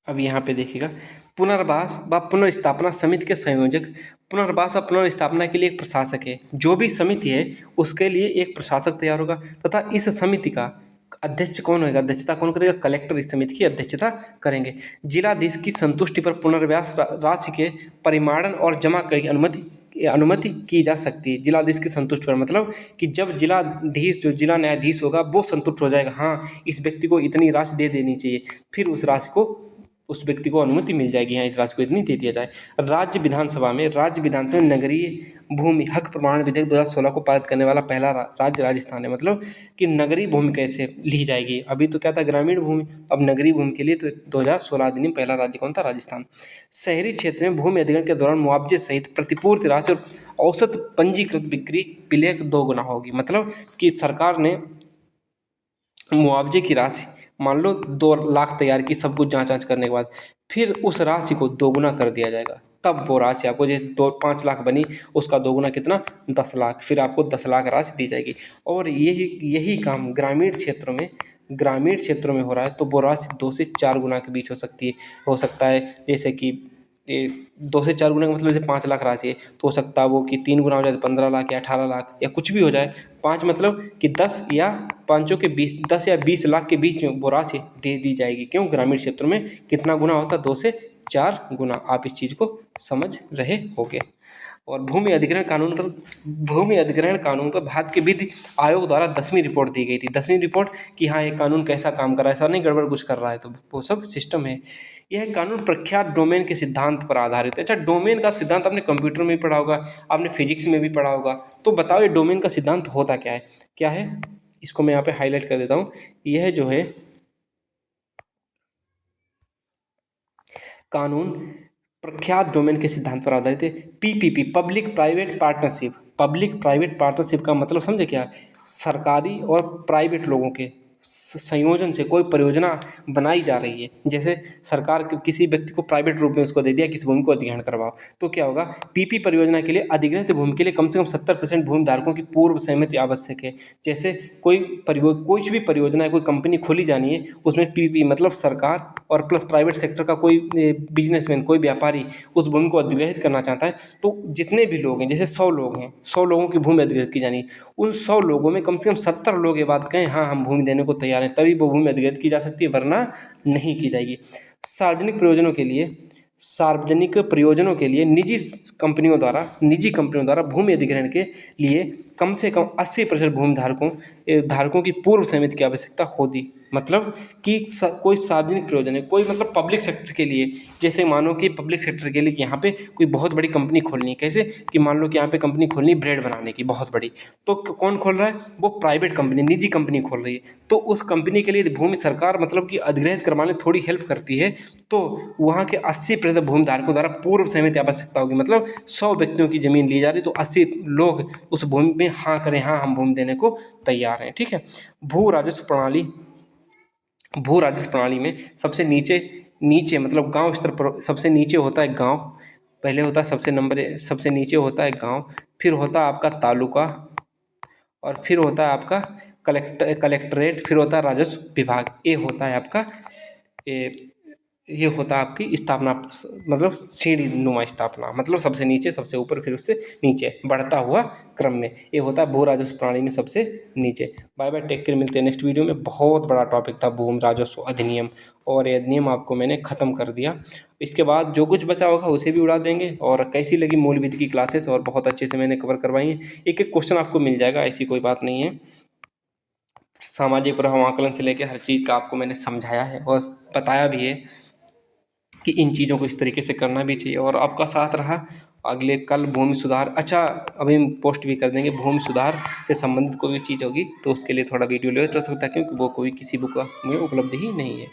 अब यहाँ पे देखिएगा, पुनर्वास व पुनर्स्थापना समिति के संयोजक, पुनर्वास और पुनर्स्थापना के लिए एक प्रशासक है। जो भी समिति है उसके लिए एक प्रशासक तैयार होगा तथा इस समिति का अध्यक्ष कौन होगा, अध्यक्षता कौन करेगा, कलेक्टर इस समिति की अध्यक्षता करेंगे। जिलाधीश की संतुष्टि पर पुनर्वास राशि के परिमाणन और जमा करने की अनुमति की जा सकती है। जिलाधीश की संतुष्टि पर मतलब कि जब जिलाधीश, जो जिला न्यायाधीश होगा वो संतुष्ट हो जाएगा, हाँ इस व्यक्ति को इतनी राशि दे देनी चाहिए, फिर उस राशि को, उस व्यक्ति को अनुमति मिल जाएगी, हाँ इस राशि को इतनी दे दिया जाए। राज्य विधानसभा में नगरीय भूमि हक प्रमाण विधेयक 2016 को पारित करने वाला पहला राज्य राजस्थान है। मतलब कि नगरीय भूमि कैसे ली जाएगी, अभी तो क्या था ग्रामीण भूमि, अब नगरीय भूमि के लिए तो 2016 अधिनियम पहला राज्य कौन था, राजस्थान। शहरी क्षेत्र में भूमि अधिग्रहण के दौरान मुआवजे सहित प्रतिपूर्ति राशि और औसत पंजीकृत बिक्री विलेय 2 गुना होगी। मतलब कि सरकार ने मुआवजे की राशि मान लो 2 लाख तैयार की, सब कुछ जांच करने के बाद, फिर उस राशि को 2 गुना कर दिया जाएगा। तब वो राशि आपको, जैसे 5 लाख बनी उसका 2 गुना कितना, 10 लाख, फिर आपको 10 लाख राशि दी जाएगी। और यही काम ग्रामीण क्षेत्रों में हो रहा है, तो वो राशि 2 से 4 गुना के बीच हो सकती है, हो सकता है। जैसे कि ये 2 से 4 गुना का मतलब जैसे 5 लाख राशि है तो हो सकता है वो कि 3 गुना हो जाए तो 15 लाख या 18 लाख या कुछ भी हो जाए। 5 मतलब कि 10 या पाँचों के 20, 10 या 20 लाख के बीच में वो राशि दे दी जाएगी। क्यों? ग्रामीण क्षेत्रों में कितना गुना होता है? 2 से 4 गुना। आप इस चीज़ को समझ रहे होंगे। और भूमि अधिग्रहण कानून पर भारत के विधि आयोग द्वारा 10वीं रिपोर्ट दी गई थी। 10वीं रिपोर्ट कि हाँ ये कानून कैसा काम कर रहा है, ऐसा नहीं गड़बड़ कुछ कर रहा है, तो वो सब सिस्टम है। यह कानून प्रख्यात डोमेन के सिद्धांत पर आधारित है। अच्छा, डोमेन का सिद्धांत आपने कंप्यूटर में भी पढ़ा होगा, आपने फिजिक्स में भी पढ़ा होगा। तो बताओ ये डोमेन का सिद्धांत होता क्या है? क्या है? इसको मैं यहाँ पे हाईलाइट कर देता हूँ। यह जो है कानून प्रख्यात डोमेन के सिद्धांत पर आधारित है। PPP, public private partnership. Public private partnership का मतलब समझे क्या? सरकारी और प्राइवेट लोगों के संयोजन से कोई परियोजना बनाई जा रही है। जैसे सरकार किसी व्यक्ति को प्राइवेट रूप में उसको दे दिया किसी भूमि को अधिग्रहण करवाओ, तो क्या होगा? पीपी परियोजना के लिए अधिग्रहित भूमि के लिए कम से कम 70% भूमि धारकों की पूर्व सहमति आवश्यक है। जैसे कोई भी परियोजना है, कोई कंपनी खोली जानी है, उसमें पीपी मतलब सरकार और प्लस प्राइवेट सेक्टर का कोई बिजनेसमैन, कोई व्यापारी उस भूमि को अधिग्रहित करना चाहता है, तो जितने भी लोग हैं, जैसे 100 लोग हैं, 100 लोगों की भूमि अधिग्रहित की जानी है, उन 100 लोगों में कम से कम 70 लोग ये बात कहें हाँ हम भूमि देने को तैयार हैं, तभी वो भूमि अधिग्रहित की जा सकती है, वरना नहीं की जाएगी। सार्वजनिक प्रयोजनों के लिए निजी कंपनियों द्वारा भूमि अधिग्रहण के लिए कम से कम 80% भूमि धारकों की पूर्व सहमति की आवश्यकता होती। मतलब कि कोई सार्वजनिक प्रयोजन है, कोई मतलब पब्लिक सेक्टर के लिए, जैसे मानो कि पब्लिक सेक्टर के लिए कि यहाँ पे कोई बहुत बड़ी कंपनी खोलनी है। कैसे? कि मान लो कि यहाँ पे कंपनी खोलनी है ब्रेड बनाने की बहुत बड़ी, तो कौन खोल रहा है? वो प्राइवेट कंपनी, निजी कंपनी खोल रही है। तो उस कंपनी के लिए भूमि सरकार मतलब कि अधिग्रहित करवाने थोड़ी हेल्प करती है, तो वहाँ के 80% भूमि धारकों द्वारा पूर्व सहमति आवश्यकता होगी। मतलब 100 व्यक्तियों की जमीन ली जा रही, तो 80 लोग उस भूमि में हाँ करें, हाँ हम भूमि देने को तैयार हैं। ठीक है। भू राजस्व प्रणाली में सबसे नीचे मतलब गांव स्तर पर सबसे नीचे होता है गांव। पहले होता है सबसे नीचे होता है गांव, फिर होता है आपका तालुका, और फिर होता है आपका कलेक्ट्रेट, फिर होता है राजस्व विभाग। ये होता है आपकी स्थापना, मतलब सीढ़ी नुमा स्थापना, मतलब सबसे नीचे सबसे ऊपर फिर उससे नीचे बढ़ता हुआ क्रम में। ये होता है भू राजस्व प्रणाली में सबसे नीचे। बाय बाय, टेक केयर, मिलते हैं नेक्स्ट वीडियो में। बहुत बड़ा टॉपिक था भूमि राजस्व अधिनियम, और ये अधिनियम आपको मैंने ख़त्म कर दिया। इसके बाद जो कुछ बचा होगा उसे भी उड़ा देंगे। और कैसी लगी मूल विधि की क्लासेस, और बहुत अच्छे से मैंने कवर करवाई है। एक एक क्वेश्चन आपको मिल जाएगा, ऐसी कोई बात नहीं है। सामाजिक प्रभाव आकलन से लेकर हर चीज़ का आपको मैंने समझाया है और बताया भी है कि इन चीज़ों को इस तरीके से करना भी चाहिए। और आपका साथ रहा अगले कल भूमि सुधार। अच्छा, अभी हम पोस्ट भी कर देंगे, भूमि सुधार से संबंधित कोई भी चीज़ होगी तो उसके लिए थोड़ा वीडियो लेट हो सकता है, क्योंकि वो कोई किसी बुक में उपलब्ध ही नहीं है।